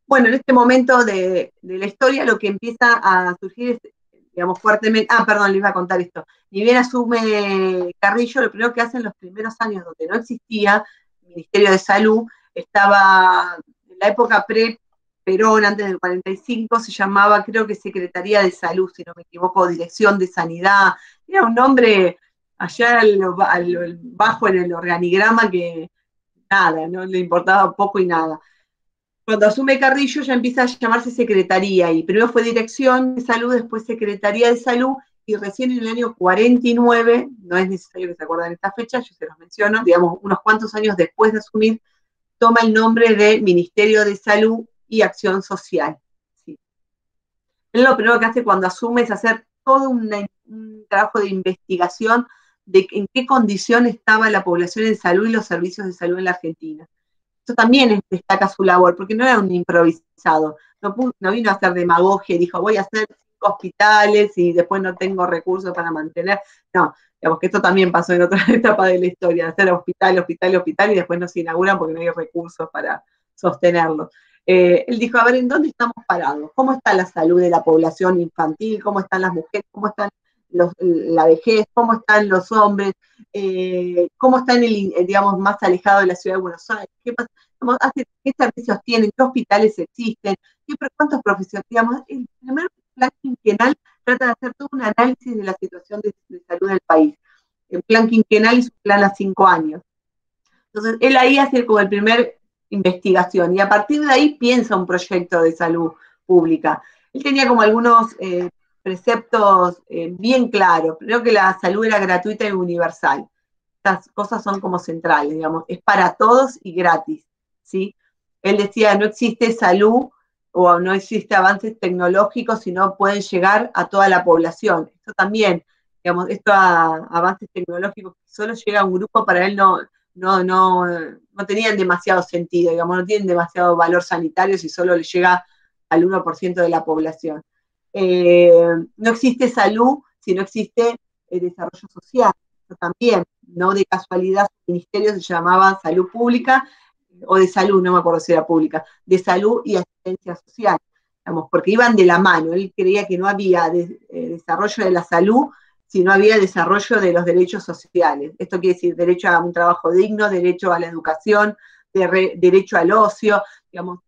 Bueno, en este momento de la historia lo que empieza a surgir es, digamos, fuertemente, perdón, les iba a contar esto. Ni bien asume Carrillo, lo primero que hace en los primeros años donde no existía el Ministerio de Salud, estaba en la época pre-Perón, antes del 45, se llamaba, creo que Secretaría de Salud, si no me equivoco, Dirección de Sanidad, era un nombre allá bajo en el organigrama que nada, no le importaba poco y nada. Cuando asume Carrillo ya empieza a llamarse Secretaría, y primero fue Dirección de Salud, después Secretaría de Salud, y recién en el año 49, no es necesario que se acuerden esta fecha, yo se los menciono, digamos, unos cuantos años después de asumir, toma el nombre de Ministerio de Salud y Acción Social. ¿Sí? Él lo primero que hace cuando asume es hacer todo un trabajo de investigación de en qué condición estaba la población en salud y los servicios de salud en la Argentina. Esto también destaca su labor, porque no era un improvisado, no vino a hacer demagogia y dijo, voy a hacer 5 hospitales y después no tengo recursos para mantener. No, digamos que esto también pasó en otra etapa de la historia, hacer hospital, y después no se inauguran porque no hay recursos para sostenerlos. Él dijo, a ver, ¿en dónde estamos parados? ¿Cómo está la salud de la población infantil? ¿Cómo están las mujeres? ¿Cómo están la vejez? ¿Cómo están los hombres? ¿Cómo están, digamos, más alejado de la ciudad de Buenos Aires? ¿Qué servicios tienen? ¿Qué hospitales existen? ¿Cuántos profesionales? Digamos, el primer plan quinquenal trata de hacer todo un análisis de la situación de salud del país. El plan quinquenal es un plan a 5 años. Entonces, él ahí hace como el primer investigación, y a partir de ahí piensa un proyecto de salud pública. Él tenía como algunos preceptos bien claros. Creo que la salud era gratuita y universal. Estas cosas son como centrales, digamos, es para todos y gratis, ¿sí? Él decía, no existe salud o no existe avances tecnológicos si no pueden llegar a toda la población. Esto también, digamos, estos avances tecnológicos que solo llega a un grupo, para él no tenían demasiado sentido, digamos, no tienen demasiado valor sanitario si solo le llega al 1% de la población. No existe salud si no existe desarrollo social. Eso también, no de casualidad, su ministerio se llamaba Salud Pública, o de Salud, no me acuerdo si era pública, de Salud y Asistencia Social, digamos, porque iban de la mano. Él creía que no había desarrollo de la salud si no había desarrollo de los derechos sociales. Esto quiere decir derecho a un trabajo digno, derecho a la educación, derecho al ocio, digamos,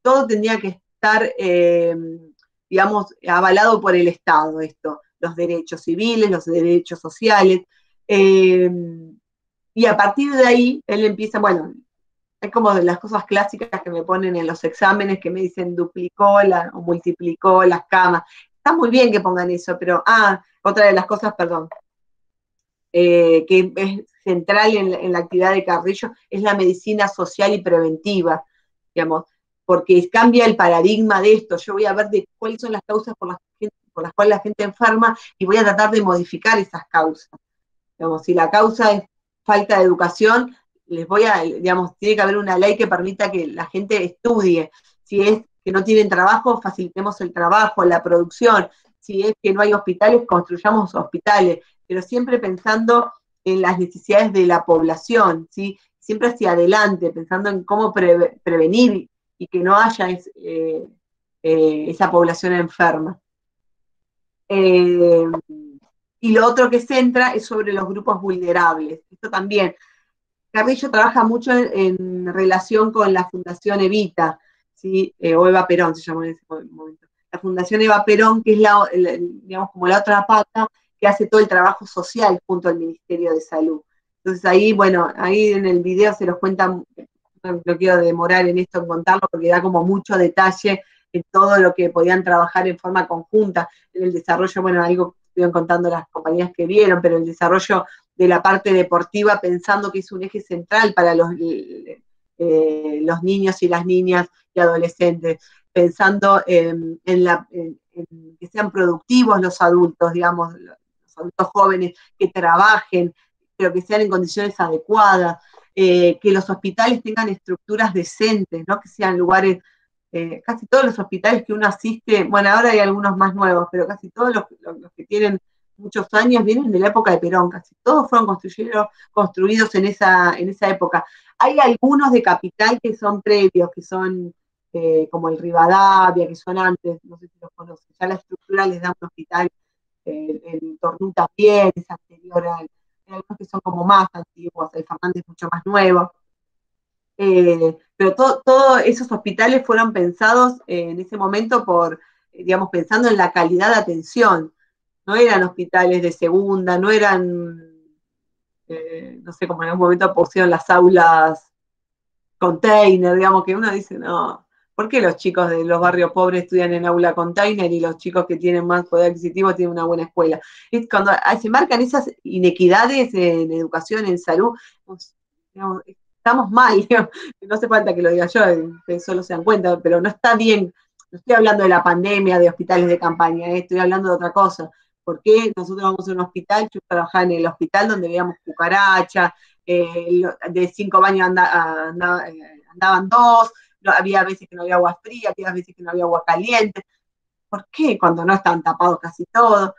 todo tendría que estar, digamos, avalado por el Estado, esto, los derechos civiles, los derechos sociales, y a partir de ahí, él empieza, bueno, es como de las cosas clásicas que me ponen en los exámenes, que me dicen duplicó o multiplicó las camas. Está muy bien que pongan eso, pero, otra de las cosas, perdón, que es central en la actividad de Carrillo, es la medicina social y preventiva, digamos, porque cambia el paradigma de esto. Yo voy a ver cuáles son las causas por las cuales la gente enferma y voy a tratar de modificar esas causas. Digamos, si la causa es falta de educación, digamos, tiene que haber una ley que permita que la gente estudie. Si es que no tienen trabajo, facilitemos el trabajo, la producción. Si es que no hay hospitales, construyamos hospitales, pero siempre pensando en las necesidades de la población, ¿sí? Siempre hacia adelante, pensando en cómo prevenir y que no haya esa población enferma. Y lo otro que centra es sobre los grupos vulnerables. Esto también. Carrillo trabaja mucho en relación con la Fundación Evita, ¿sí? O Eva Perón se llamó en ese momento. La Fundación Eva Perón, que es digamos, como la otra pata que hace todo el trabajo social junto al Ministerio de Salud. Entonces ahí, bueno, ahí en el video se los cuentan, no quiero demorar en esto en contarlo porque da como mucho detalle en todo lo que podían trabajar en forma conjunta, en el desarrollo, bueno, algo que estuvieron contando las compañías que vieron, pero el desarrollo de la parte deportiva, pensando que es un eje central para los niños y las niñas y adolescentes, pensando en que sean productivos los adultos, digamos, los adultos jóvenes, que trabajen, pero que sean en condiciones adecuadas, que los hospitales tengan estructuras decentes, ¿no? Que sean lugares, casi todos los hospitales que uno asiste, bueno, ahora hay algunos más nuevos, pero casi todos los que tienen muchos años vienen de la época de Perón, casi todos fueron construidos en esa época. Hay algunos de Capital que son previos, que son como el Rivadavia, que son antes, no sé si los conocen, ya la estructura les da un hospital, el Tornú también es anterior hay algunos que son como más antiguos, el Fernández es mucho más nuevo. Pero todos esos hospitales fueron pensados en ese momento digamos, pensando en la calidad de atención. No eran hospitales de segunda, no eran, no sé, como en algún momento pusieron las aulas container, digamos, que uno dice, no, ¿por qué los chicos de los barrios pobres estudian en aula container y los chicos que tienen más poder adquisitivo tienen una buena escuela? Es cuando se marcan esas inequidades en educación, en salud, digamos, estamos mal, digamos, no hace falta que lo diga yo, que solo se dan cuenta, pero no está bien. No estoy hablando de la pandemia, de hospitales de campaña, estoy hablando de otra cosa. ¿Por qué nosotros vamos a un hospital? Yo trabajaba en el hospital donde veíamos cucarachas, de 5 baños andaban 2, había veces que no había agua fría, había veces que no había agua caliente. ¿Por qué? Cuando no están tapados casi todos.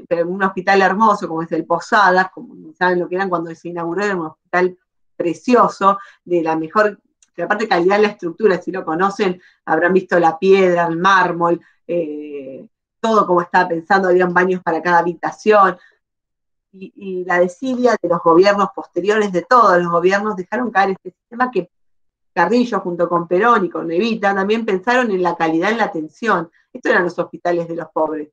Pero un hospital hermoso como es el Posadas, como saben lo que eran cuando se inauguró, era un hospital precioso, de la mejor, de aparte calidad de la estructura, si lo conocen, habrán visto la piedra, el mármol, todo como estaba pensando, habían baños para cada habitación. Y la desidia de los gobiernos posteriores, de todos los gobiernos, dejaron caer este sistema que Carrillo, junto con Perón y con Evita, también pensaron en la calidad en la atención. Estos eran los hospitales de los pobres.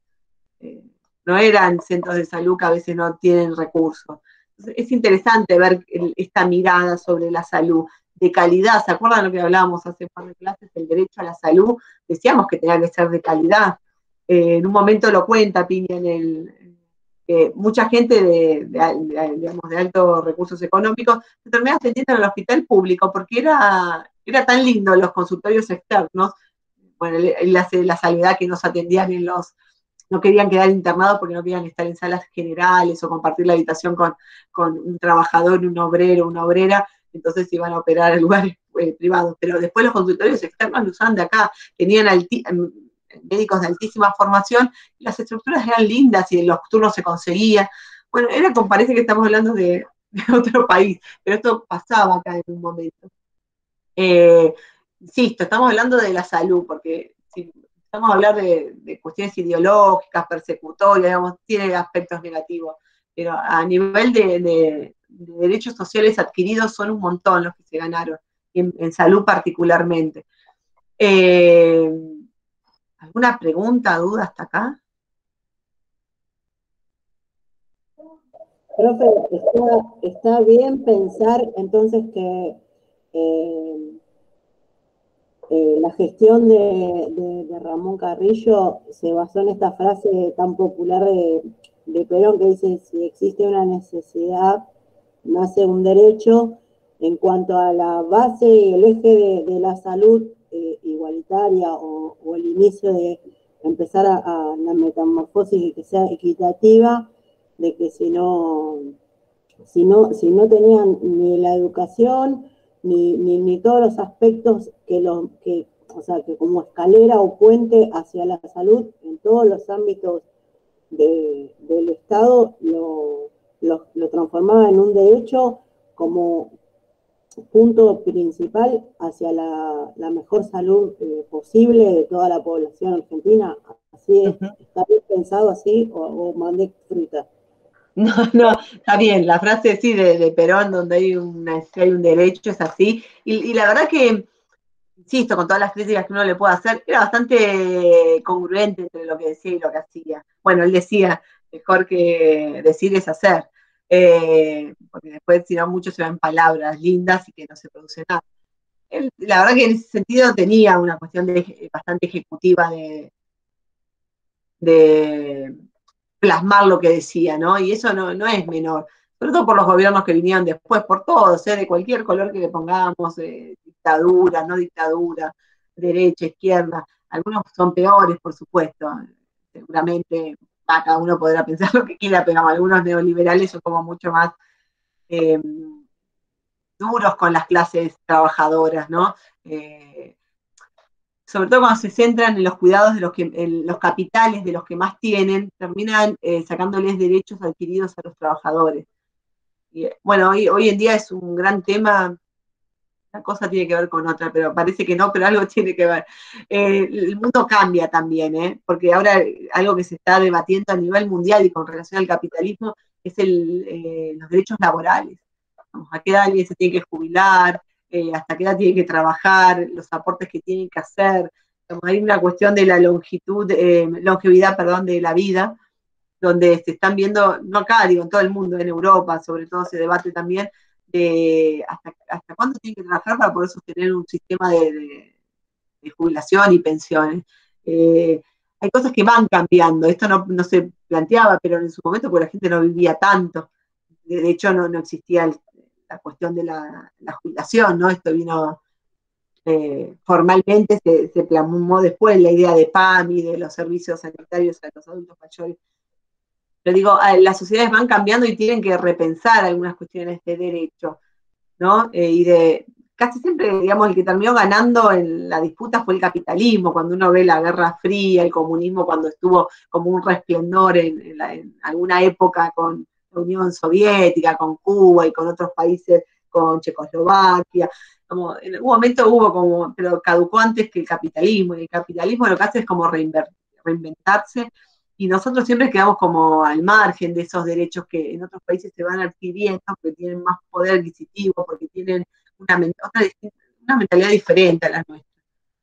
No eran centros de salud que a veces no tienen recursos. Entonces, es interesante ver esta mirada sobre la salud, de calidad. ¿Se acuerdan lo que hablábamos hace un par de clases? El derecho a la salud, decíamos que tenía que ser de calidad. En un momento lo cuenta Piña mucha gente digamos, de altos recursos económicos se terminaba atendiendo en el hospital público porque era tan lindo los consultorios externos. Bueno, él hace la salvedad que nos atendían no querían quedar internados porque no querían estar en salas generales o compartir la habitación con un trabajador, un obrero, una obrera, entonces iban a operar en lugares privados. Pero después los consultorios externos los usaban de acá, tenían médicos de altísima formación, y las estructuras eran lindas y los turnos se conseguían. Bueno, parece que estamos hablando de otro país, pero esto pasaba acá en un momento. Insisto, estamos hablando de la salud, porque si estamos a hablar de cuestiones ideológicas, persecutorias, digamos, tiene aspectos negativos, pero a nivel de derechos sociales adquiridos son un montón los que se ganaron, en salud particularmente. ¿Alguna pregunta, duda hasta acá? Profe, está bien pensar entonces que la gestión de Ramón Carrillo se basó en esta frase tan popular de Perón que dice: si existe una necesidad, nace un derecho. En cuanto a la base y el eje de la salud igualitaria o el inicio de empezar a la metamorfosis y que sea equitativa, de que si no tenían ni la educación, ni todos los aspectos o sea, que como escalera o puente hacia la salud en todos los ámbitos del Estado, lo transformaba en un derecho como punto principal hacia la mejor salud posible de toda la población argentina. Así es, ¿está bien pensado así o mandé fruta? No, está bien, la frase sí de Perón, donde hay un derecho, es así, y la verdad que, insisto, con todas las críticas que uno le puede hacer, era bastante congruente entre lo que decía y lo que hacía. Bueno, él decía, mejor que decir es hacer, porque después, si no, mucho se van palabras lindas y que no se produce nada. Él, la verdad que en ese sentido tenía una cuestión bastante ejecutiva de plasmar lo que decía, ¿no? Y eso no es menor, sobre todo por los gobiernos que vinieron después, por todos, de cualquier color que le pongamos, dictadura, no dictadura, derecha, izquierda, algunos son peores, por supuesto, seguramente cada uno podrá pensar lo que quiera, pero algunos neoliberales son como mucho más duros con las clases trabajadoras, ¿no? Sobre todo cuando se centran en los cuidados de en los capitales de los que más tienen, terminan sacándoles derechos adquiridos a los trabajadores. Y, bueno, hoy en día es un gran tema, una cosa tiene que ver con otra, pero parece que no, pero algo tiene que ver. El mundo cambia también, porque ahora algo que se está debatiendo a nivel mundial y con relación al capitalismo es los derechos laborales. ¿A qué edad alguien se tiene que jubilar? Hasta qué edad tiene que trabajar, los aportes que tienen que hacer. Hay una cuestión de la longevidad, de la vida, donde se están viendo, no acá, digo, en todo el mundo, en Europa, sobre todo se debate también de hasta cuándo tiene que trabajar para poder sostener un sistema de jubilación y pensiones. Hay cosas que van cambiando, esto no se planteaba, pero en su momento porque la gente no vivía tanto. De hecho, no existía la cuestión de la jubilación, ¿no? Esto vino formalmente, se plasmó después la idea de PAM y de los servicios sanitarios a los adultos mayores. Pero digo, las sociedades van cambiando y tienen que repensar algunas cuestiones de derecho, ¿no? Casi siempre, digamos, el que terminó ganando en la disputa fue el capitalismo, cuando uno ve la Guerra Fría, el comunismo cuando estuvo como un resplendor en alguna época con la Unión Soviética, con Cuba y con otros países, con Checoslovaquia. Como en algún momento pero caducó antes que el capitalismo, y el capitalismo lo que hace es como reinventarse, y nosotros siempre quedamos como al margen de esos derechos que en otros países se van adquiriendo, porque tienen más poder adquisitivo, porque tienen una mentalidad diferente a la nuestra.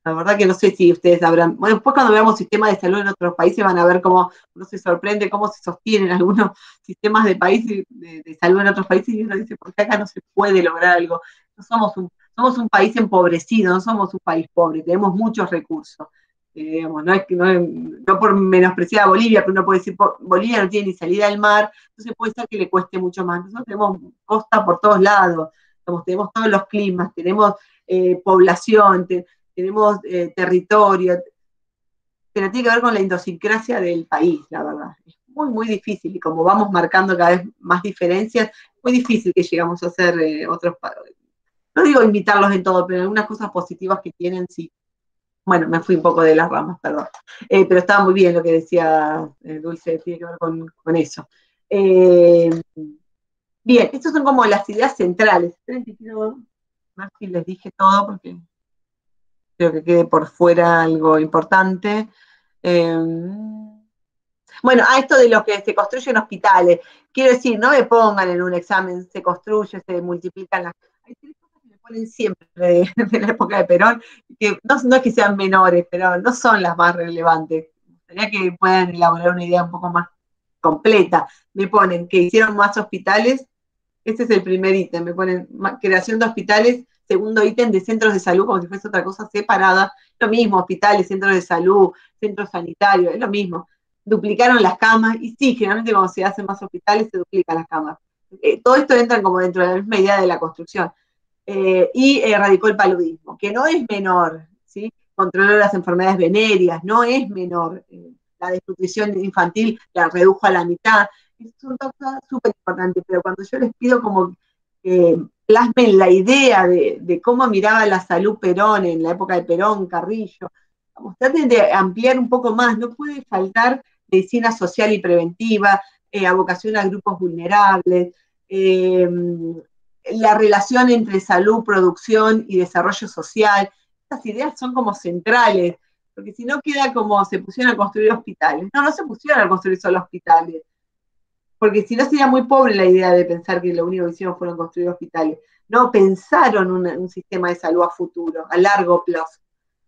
La verdad que no sé si ustedes habrán, bueno, después cuando veamos sistemas de salud en otros países van a ver cómo uno se sorprende cómo se sostienen algunos sistemas de salud en otros países, y uno dice, ¿por qué acá no se puede lograr algo? No somos un país empobrecido, no somos un país pobre, tenemos muchos recursos. Digamos, no por menospreciar a Bolivia, pero uno puede decir, Bolivia no tiene ni salida al mar, entonces puede ser que le cueste mucho más. Nosotros tenemos costa por todos lados, tenemos todos los climas, tenemos población, tenemos territorio, pero tiene que ver con la idiosincrasia del país, la verdad. Es muy, muy difícil, y como vamos marcando cada vez más diferencias, muy difícil que llegamos a hacer otros, no digo invitarlos en todo, pero algunas cosas positivas que tienen, sí. Bueno, me fui un poco de las ramas, perdón. Pero estaba muy bien lo que decía Dulce, tiene que ver con eso. Bien, estas son como las ideas centrales. Esperen que quiero ver si les dije todo, porque creo que quede por fuera algo importante. Bueno, esto de lo que se construyen hospitales. Quiero decir, no me pongan en un examen, se construye, se multiplican las... Hay tres cosas que me ponen siempre de la época de Perón, que no es que sean menores, pero no son las más relevantes. Me gustaría que puedan elaborar una idea un poco más completa. Me ponen que hicieron más hospitales, ese es el primer ítem, me ponen creación de hospitales, segundo ítem de centros de salud, como si fuese otra cosa separada, lo mismo, hospitales, centros de salud, centros sanitarios, es lo mismo. Duplicaron las camas, y sí, generalmente cuando se hacen más hospitales se duplican las camas. Todo esto entra como dentro de la misma idea de la construcción. Y erradicó el paludismo, que no es menor, ¿sí? Controló las enfermedades venéreas, no es menor. La desnutrición infantil la redujo a la mitad. son cosas súper importantes, pero cuando yo les pido como que plasmen la idea de cómo miraba la salud Perón en la época de Perón, Carrillo, traten de ampliar un poco más, no puede faltar medicina social y preventiva, abocación a grupos vulnerables, la relación entre salud, producción y desarrollo social. Estas ideas son como centrales, porque si no queda como se pusieron a construir hospitales. No se pusieron a construir solo hospitales, porque si no sería muy pobre la idea de pensar que lo único que hicieron fueron construir hospitales. No, pensaron un sistema de salud a futuro, a largo plazo.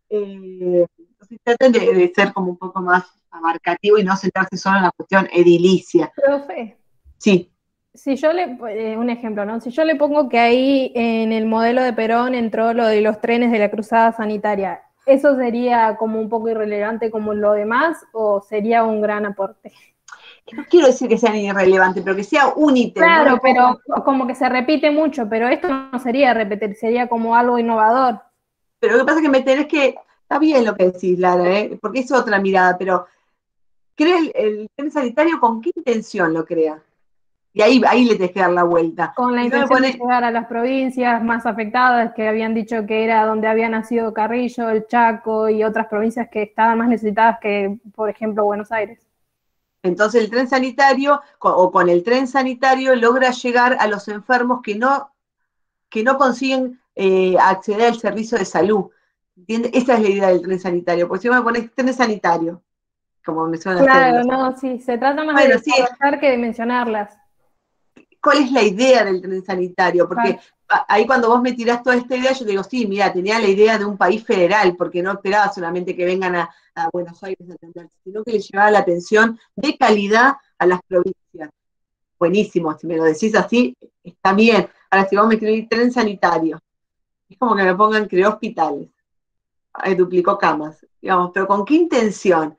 Entonces traten de ser como un poco más abarcativo y no centrarse solo en la cuestión edilicia. Profe. Sí. Si yo un ejemplo, ¿no? Si yo le pongo que ahí en el modelo de Perón entró lo de los trenes de la cruzada sanitaria, ¿eso sería como un poco irrelevante como lo demás o sería un gran aporte? No quiero decir que sea irrelevante, pero que sea un ítem. Claro, ¿no? Pero como que se repite mucho, pero esto no sería repetir, sería como algo innovador. Pero lo que pasa es que me tenés que, está bien lo que decís, Lara, porque es otra mirada, pero ¿crea el tren sanitario con qué intención lo crea? Y ahí le tenés que dar la vuelta. Con la intención de llegar a las provincias más afectadas, que habían dicho que era donde había nacido Carrillo, el Chaco y otras provincias que estaban más necesitadas que, por ejemplo, Buenos Aires. Entonces el tren sanitario, o con el tren sanitario, logra llegar a los enfermos que no consiguen acceder al servicio de salud. ¿Entiendes? Esa es la idea del tren sanitario. Porque si me pones tren sanitario, como mencionas. Claro, no, sí, se trata más de desarrollar que de mencionarlas. ¿Cuál es la idea del tren sanitario? Porque ahí cuando vos me tirás toda esta idea, yo te digo, sí, mira, tenía la idea de un país federal, porque no esperaba solamente que vengan a Buenos Aires a atenderse, sino que le llevaba la atención de calidad a las provincias. Buenísimo, si me lo decís así, está bien. Ahora, si vos me escribís tren sanitario, es como que me pongan, creó hospitales, duplicó camas, digamos, pero ¿con qué intención?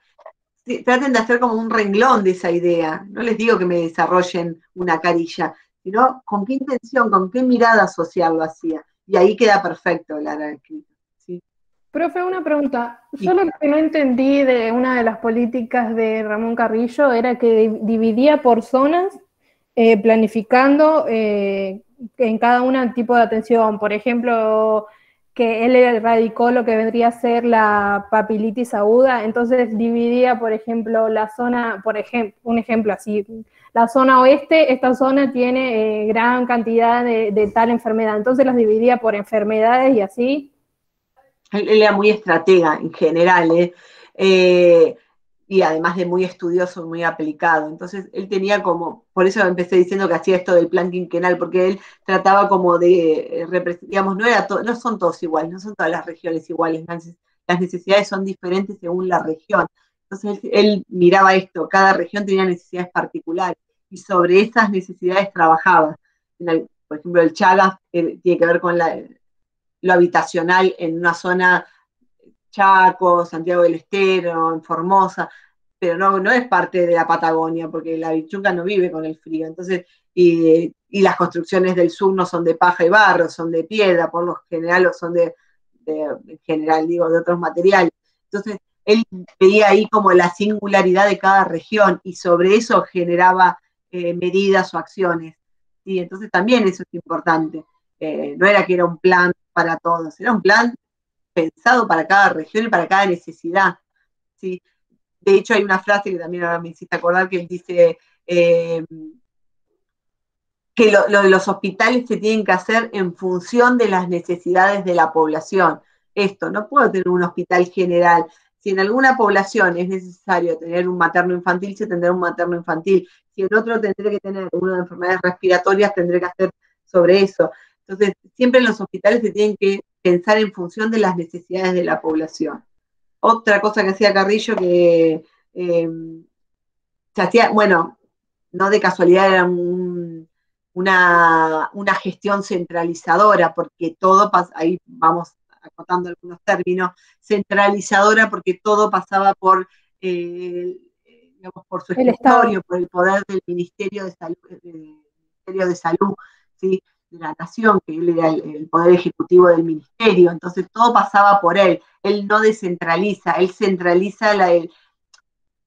Traten de hacer como un renglón de esa idea. No les digo que me desarrollen una carilla, sino con qué intención, con qué mirada social lo hacía. Y ahí queda perfecto Lara escrito. ¿Sí? Profe, una pregunta. Yo lo que no entendí de una de las políticas de Ramón Carrillo era que dividía por zonas, planificando en cada una tipo de atención. Por ejemplo, que él erradicó lo que vendría a ser la papilitis aguda, entonces dividía, por ejemplo, la zona, un ejemplo así, la zona oeste, esta zona tiene gran cantidad de tal enfermedad, entonces las dividía por enfermedades y así. Él era muy estratega en general, y además de muy estudioso, muy aplicado. Entonces él tenía como, por eso empecé diciendo que hacía esto del plan quinquenal, porque él trataba como de, digamos, no son todos iguales, no son todas las regiones iguales, las necesidades son diferentes según la región. Entonces él miraba esto, cada región tenía necesidades particulares, y sobre esas necesidades trabajaba. Por ejemplo, el Chagas tiene que ver con lo habitacional en una zona Chaco, Santiago del Estero, en Formosa, pero no es parte de la Patagonia, porque la bichuca no vive con el frío. Entonces, y las construcciones del sur no son de paja y barro, son de piedra, por lo general, o son en general, digo, de otros materiales. Entonces, él veía ahí como la singularidad de cada región y sobre eso generaba medidas o acciones. Y entonces también eso es importante. No era que era un plan para todos, era un plan pensado para cada región y para cada necesidad. ¿Sí? De hecho, hay una frase que también ahora me hiciste acordar, que él dice que lo de los hospitales se tienen que hacer en función de las necesidades de la población. Esto, no puedo tener un hospital general. Si en alguna población es necesario tener un materno infantil, se tendrá un materno infantil. Si en otro tendré que tener una de enfermedades respiratorias, tendré que hacer sobre eso. Entonces, siempre en los hospitales se tienen que pensar en función de las necesidades de la población. Otra cosa que hacía Carrillo, que se hacía, bueno, no de casualidad, era una gestión centralizadora, porque todo pasa, ahí vamos acotando algunos términos, centralizadora porque todo pasaba por, digamos, por su escritorio, por el poder del Ministerio de Salud, ¿sí? De la Nación, que él era el poder ejecutivo del ministerio, entonces todo pasaba por él no descentraliza, él centraliza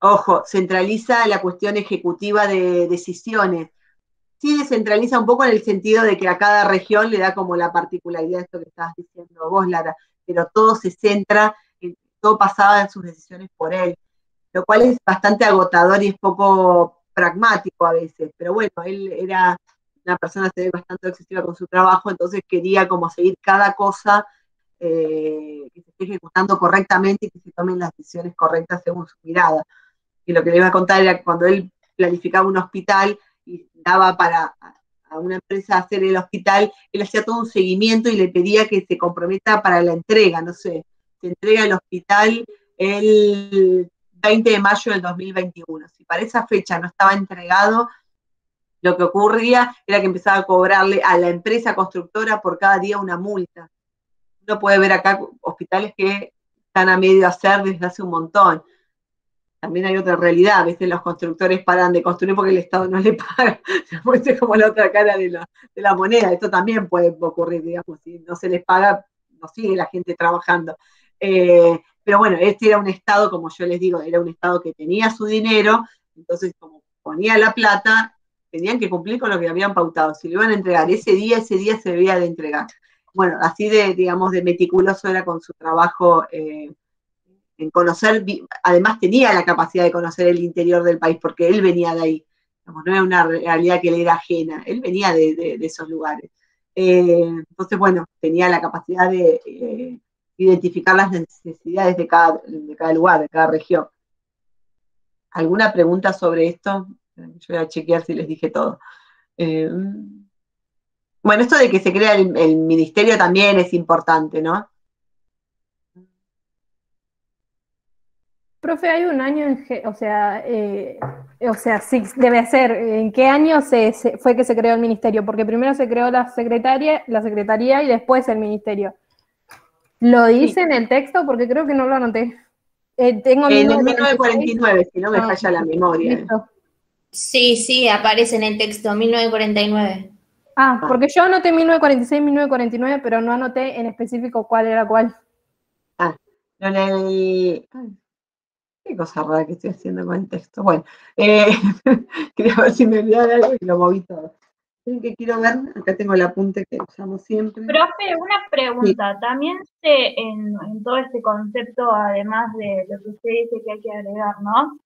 Ojo, centraliza la cuestión ejecutiva de decisiones. Sí descentraliza un poco en el sentido de que a cada región le da como la particularidad de esto que estabas diciendo vos, Lara, pero todo se centra, todo pasaba en sus decisiones por él, lo cual es bastante agotador y es poco pragmático a veces, pero bueno, él era una persona se ve bastante obsesiva con su trabajo, entonces quería como seguir cada cosa que se esté ejecutando correctamente y que se tomen las decisiones correctas según su mirada. Y lo que le iba a contar era que cuando él planificaba un hospital y daba para a una empresa hacer el hospital, él hacía todo un seguimiento y le pedía que se comprometa para la entrega, no sé, se entrega el hospital el 20 de mayo del 2021. Si para esa fecha no estaba entregado, lo que ocurría era que empezaba a cobrarle a la empresa constructora por cada día una multa. Uno puede ver acá hospitales que están a medio hacer desde hace un montón. También hay otra realidad, a veces los constructores paran de construir porque el Estado no le paga, es como la otra cara de la moneda, esto también puede ocurrir, digamos, si no se les paga, no sigue la gente trabajando. Pero bueno, este era un Estado, como yo les digo, era un Estado que tenía su dinero, entonces como ponía la plata, tenían que cumplir con lo que habían pautado, si lo iban a entregar ese día se debía de entregar. Bueno, así de, digamos, de meticuloso era con su trabajo en conocer, además tenía la capacidad de conocer el interior del país, porque él venía de ahí, no era una realidad que le era ajena, él venía de esos lugares. Entonces, bueno, tenía la capacidad de identificar las necesidades de cada lugar, de cada región. ¿Alguna pregunta sobre esto? Yo voy a chequear si les dije todo. Bueno, esto de que se crea el ministerio también es importante, ¿no? Profe, hay un año, o sea, sí, debe ser. ¿En qué año fue que se creó el ministerio? Porque primero se creó la secretaría y después el ministerio. ¿Lo dice en el texto? Porque creo que no lo anoté. Tengo en 1949, si no me falla la memoria. Listo. Sí, aparece en el texto, 1949. Porque yo anoté 1946, 1949, pero no anoté en específico cuál era cuál. Qué cosa rara que estoy haciendo con el texto. Bueno, quería ver si me olvidaba de algo y lo moví todo. ¿Qué quiero ver? Acá tengo el apunte que usamos siempre. Profe, una pregunta. Sí. También en todo este concepto, además de lo que usted dice que hay que agregar, ¿no?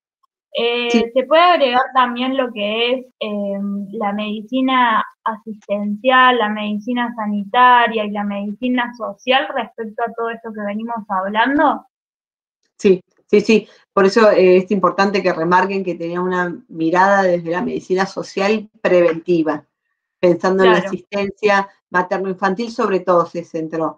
Sí. Se puede agregar también lo que es la medicina asistencial, la medicina sanitaria y la medicina social respecto a todo esto que venimos hablando. Sí. Por eso es importante que remarquen que tenía una mirada desde la medicina social preventiva, pensando en la asistencia materno-infantil, sobre todo se centró.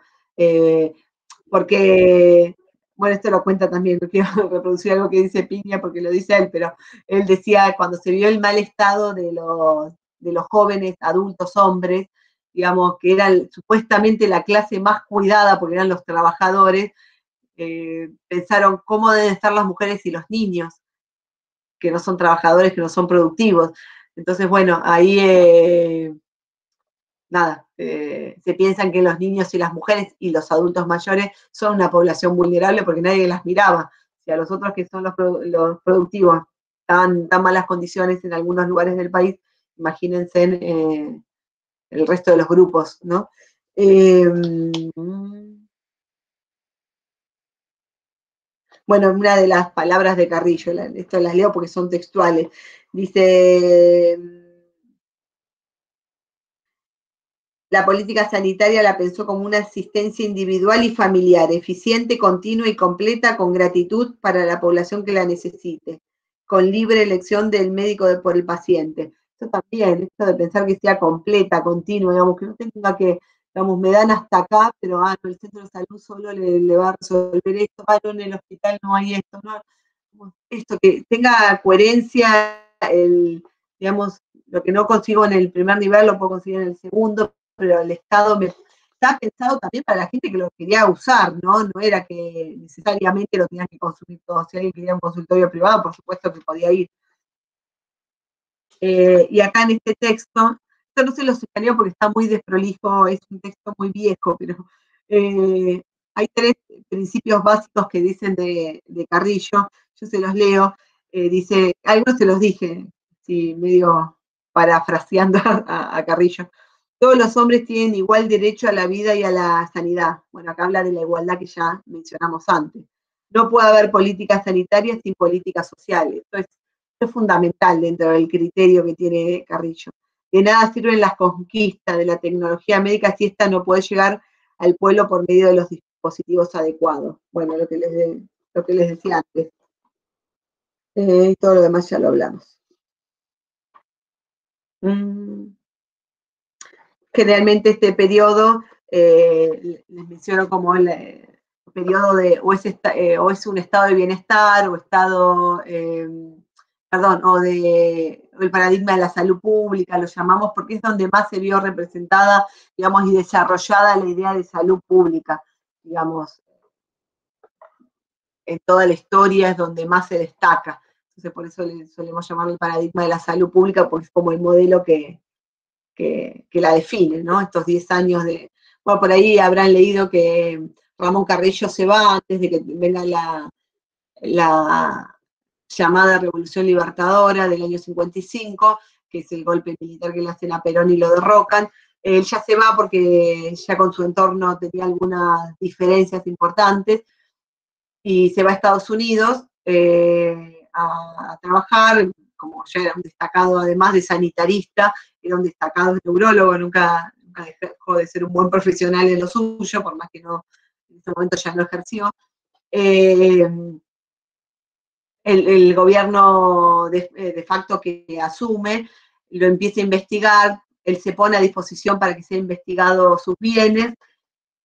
Porque, bueno, esto lo cuenta también, no quiero reproducir algo que dice Piña porque lo dice él, pero él decía, cuando se vio el mal estado de los jóvenes, adultos, hombres, digamos, que eran supuestamente la clase más cuidada porque eran los trabajadores, pensaron cómo deben estar las mujeres y los niños, que no son trabajadores, que no son productivos. Entonces, bueno, ahí se piensan que los niños y las mujeres y los adultos mayores son una población vulnerable porque nadie las miraba. Si a los otros que son los productivos estaban en tan malas condiciones en algunos lugares del país, imagínense el resto de los grupos, ¿no? Bueno, una de las palabras de Carrillo, esto las leo porque son textuales, dice, la política sanitaria la pensó como una asistencia individual y familiar, eficiente, continua y completa, con gratitud para la población que la necesite, con libre elección del médico por el paciente. Esto también, esto de pensar que sea completa, continua, digamos, que no tenga que, digamos, me dan hasta acá, pero no, el centro de salud solo le va a resolver esto, no, en el hospital no hay esto, no. Esto, que tenga coherencia, digamos, lo que no consigo en el primer nivel lo puedo conseguir en el segundo, pero el Estado está pensado también para la gente que lo quería usar, ¿no? No era que necesariamente lo tenían que consumir todos. Si alguien quería un consultorio privado, por supuesto que podía ir. Y acá en este texto, esto no se lo sugería porque está muy desprolijo, es un texto muy viejo, pero hay 3 principios básicos que dicen de Carrillo, yo se los leo. dice, algunos se los dije, sí, medio parafraseando a Carrillo, todos los hombres tienen igual derecho a la vida y a la sanidad. Bueno, acá habla de la igualdad que ya mencionamos antes. No puede haber políticas sanitarias sin políticas sociales. Esto es fundamental dentro del criterio que tiene Carrillo. De nada sirven las conquistas de la tecnología médica si esta no puede llegar al pueblo por medio de los dispositivos adecuados. Bueno, lo que les decía antes. Y todo lo demás ya lo hablamos. Generalmente este periodo, les menciono como el periodo de, o es un estado de bienestar, o estado, o el paradigma de la salud pública, lo llamamos, porque es donde más se vio representada, digamos, y desarrollada la idea de salud pública, digamos, en toda la historia es donde más se destaca. Entonces, por eso le solemos llamarlo el paradigma de la salud pública, porque es como el modelo que la define, ¿no? Estos 10 años de... Bueno, por ahí habrán leído que Ramón Carrillo se va antes de que venga la llamada Revolución Libertadora del año 55, que es el golpe militar que le hacen a Perón y lo derrocan. Él ya se va porque ya con su entorno tenía algunas diferencias importantes, y se va a Estados Unidos a trabajar, como ya era un destacado, además de sanitarista, era un destacado neurólogo, nunca dejó de ser un buen profesional en lo suyo, por más que no, en ese momento ya no ejerció. El gobierno de facto que asume lo empieza a investigar, él se pone a disposición para que sea investigado sus bienes,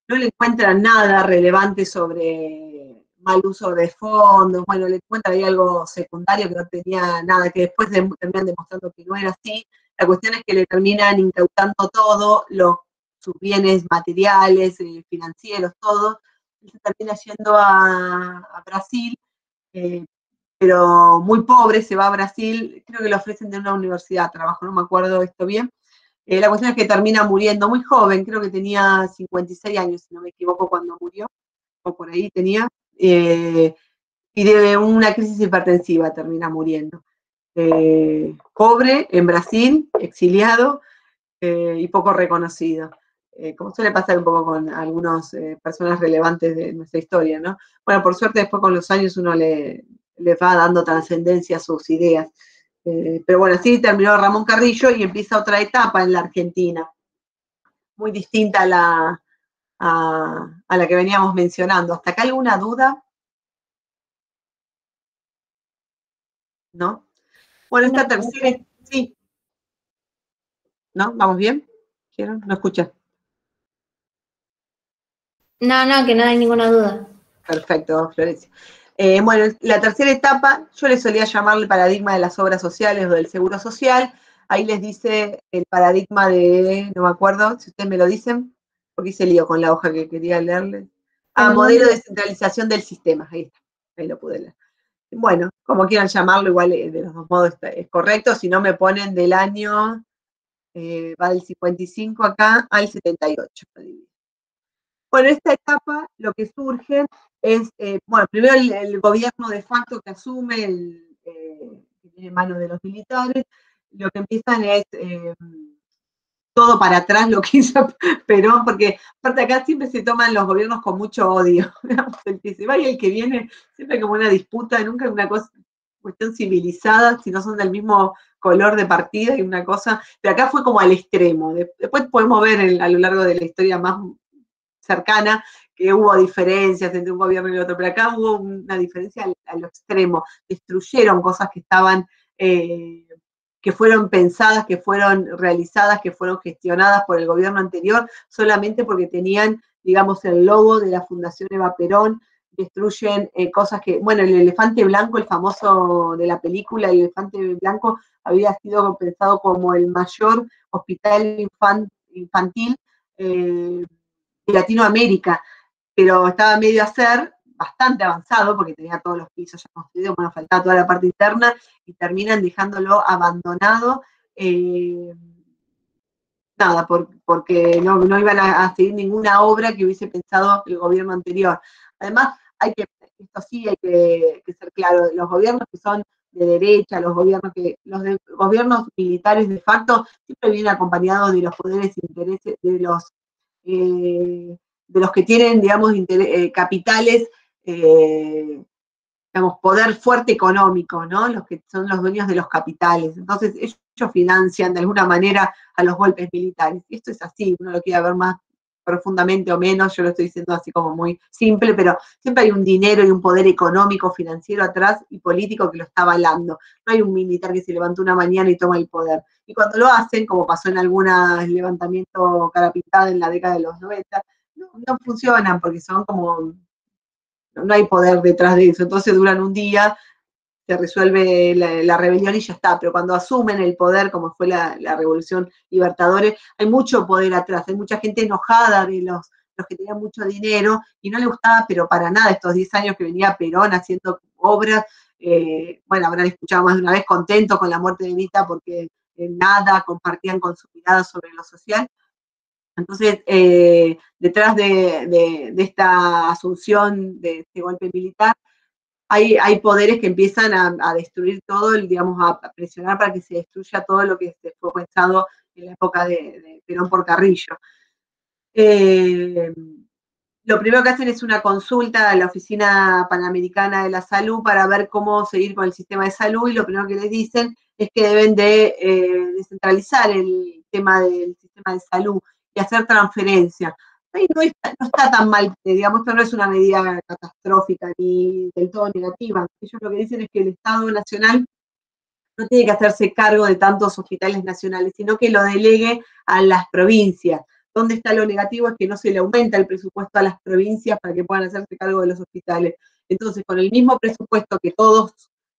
no le encuentran nada relevante sobre mal uso de fondos, bueno, le encuentran ahí algo secundario que no tenía nada, que después terminan demostrando que no era así. La cuestión es que le terminan incautando todo, sus bienes materiales, financieros, todo. Él se termina yendo a Brasil, pero muy pobre, se va a Brasil, creo que le ofrecen de una universidad trabajo, no me acuerdo esto bien. La cuestión es que termina muriendo muy joven, creo que tenía 56 años, si no me equivoco, cuando murió, o por ahí tenía, y de una crisis hipertensiva termina muriendo. Pobre, en Brasil, exiliado, y poco reconocido, como suele pasar un poco con algunas personas relevantes de nuestra historia, ¿no? Bueno, por suerte después con los años uno le va dando trascendencia a sus ideas. Pero bueno, así terminó Ramón Carrillo y empieza otra etapa en la Argentina, muy distinta a la que veníamos mencionando. ¿Hasta acá alguna duda? ¿No? Bueno, esta tercera, sí. ¿No? ¿Vamos bien? ¿No escuchas? No, que no hay ninguna duda. Perfecto, Florencia. Bueno, la tercera etapa, yo le solía llamar el paradigma de las obras sociales o del seguro social. Ahí les dice el paradigma de, no me acuerdo, si ustedes me lo dicen, porque hice lío con la hoja que quería leerles. Modelo de descentralización del sistema, ahí está, ahí lo pude leer. Bueno, como quieran llamarlo, igual de los dos modos es correcto, si no me ponen del año, va del 55 acá al 78. Bueno, esta etapa lo que surge es, bueno, primero el gobierno de facto que asume, que tiene manos de los militares, lo que empiezan es todo para atrás lo que hizo Perón, porque aparte acá siempre se toman los gobiernos con mucho odio. El que se va y el que viene, siempre como una disputa, nunca una cuestión civilizada, si no son del mismo color de partida y una cosa, pero acá fue como al extremo. Después podemos ver a lo largo de la historia más cercana que hubo diferencias entre un gobierno y el otro, pero acá hubo una diferencia a lo extremo. Destruyeron cosas que estaban, que fueron pensadas, que fueron realizadas, que fueron gestionadas por el gobierno anterior, solamente porque tenían, digamos, el logo de la Fundación Eva Perón. Destruyen cosas que, bueno, el elefante blanco, el famoso de la película, el elefante blanco había sido pensado como el mayor hospital infantil de Latinoamérica, pero estaba medio a ser bastante avanzado porque tenía todos los pisos ya construidos, bueno, faltaba toda la parte interna y terminan dejándolo abandonado, porque no iban a seguir ninguna obra que hubiese pensado el gobierno anterior. Además, esto sí hay que ser claro, los gobiernos que son derecha, los gobiernos militares de facto siempre vienen acompañados de los poderes intereses, de los que tienen, digamos, capitales, digamos, poder fuerte económico, ¿no? Los que son los dueños de los capitales. Entonces, ellos financian de alguna manera a los golpes militares. Y esto es así, uno lo quiere ver más profundamente o menos, yo lo estoy diciendo así como muy simple, pero siempre hay un dinero y un poder económico, financiero atrás y político que lo está avalando. No hay un militar que se levantó una mañana y toma el poder. Y cuando lo hacen, como pasó en algunos levantamientos cara pintada en la década de los 90, no funcionan porque son como, no hay poder detrás de eso. Entonces duran un día, se resuelve la rebelión y ya está, pero cuando asumen el poder, como fue la Revolución Libertadores, hay mucho poder atrás, hay mucha gente enojada de los que tenían mucho dinero y no le gustaba, pero para nada, estos 10 años que venía Perón haciendo obras, bueno, habrán escuchado más de una vez, contentos con la muerte de Evita porque nada compartían con su mirada sobre lo social. Entonces, detrás de esta asunción de este golpe militar, hay poderes que empiezan a destruir todo, digamos, a presionar para que se destruya todo lo que se fue pensado en la época de Perón por Carrillo. Lo primero que hacen es una consulta a la Oficina Panamericana de la Salud para ver cómo seguir con el sistema de salud, y lo primero que les dicen es que deben de descentralizar el tema del sistema de salud y hacer transferencia. Ahí no está tan mal, digamos, esto no es una medida catastrófica ni del todo negativa. Ellos lo que dicen es que el Estado Nacional no tiene que hacerse cargo de tantos hospitales nacionales, sino que lo delegue a las provincias. ¿Dónde está lo negativo? Es que no se le aumenta el presupuesto a las provincias para que puedan hacerse cargo de los hospitales. Entonces, con el mismo presupuesto que todos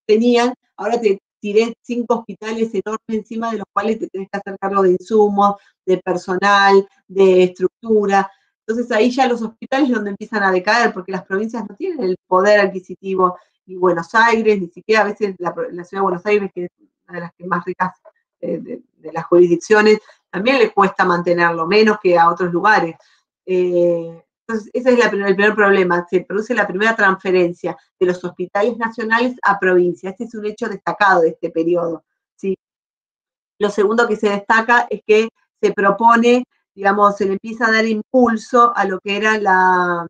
tenían, ahora te tiré 5 hospitales enormes encima de los cuales te tenés que hacer cargo de insumos, de personal, de estructura. Entonces ahí ya los hospitales es donde empiezan a decaer, porque las provincias no tienen el poder adquisitivo, ni Buenos Aires, ni siquiera a veces la ciudad de Buenos Aires, que es una de las que más ricas de las jurisdicciones, también le cuesta mantenerlo, menos que a otros lugares. Entonces ese es el primer problema, se produce la primera transferencia de los hospitales nacionales a provincias. Este es un hecho destacado de este periodo, ¿sí? Lo segundo que se destaca es que se propone, digamos, se le empieza a dar impulso a lo que eran las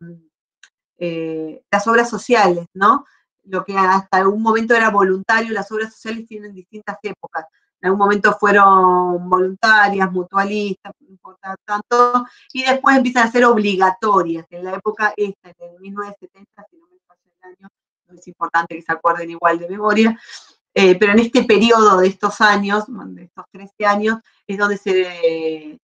obras sociales, ¿no? Lo que hasta un momento era voluntario, las obras sociales tienen distintas épocas. En algún momento fueron voluntarias, mutualistas, no importa tanto, y después empiezan a ser obligatorias. En la época esta, en 1970, si no me pasa el año, no es importante que se acuerden igual de memoria, pero en este periodo de estos años, de estos 13 años, es donde se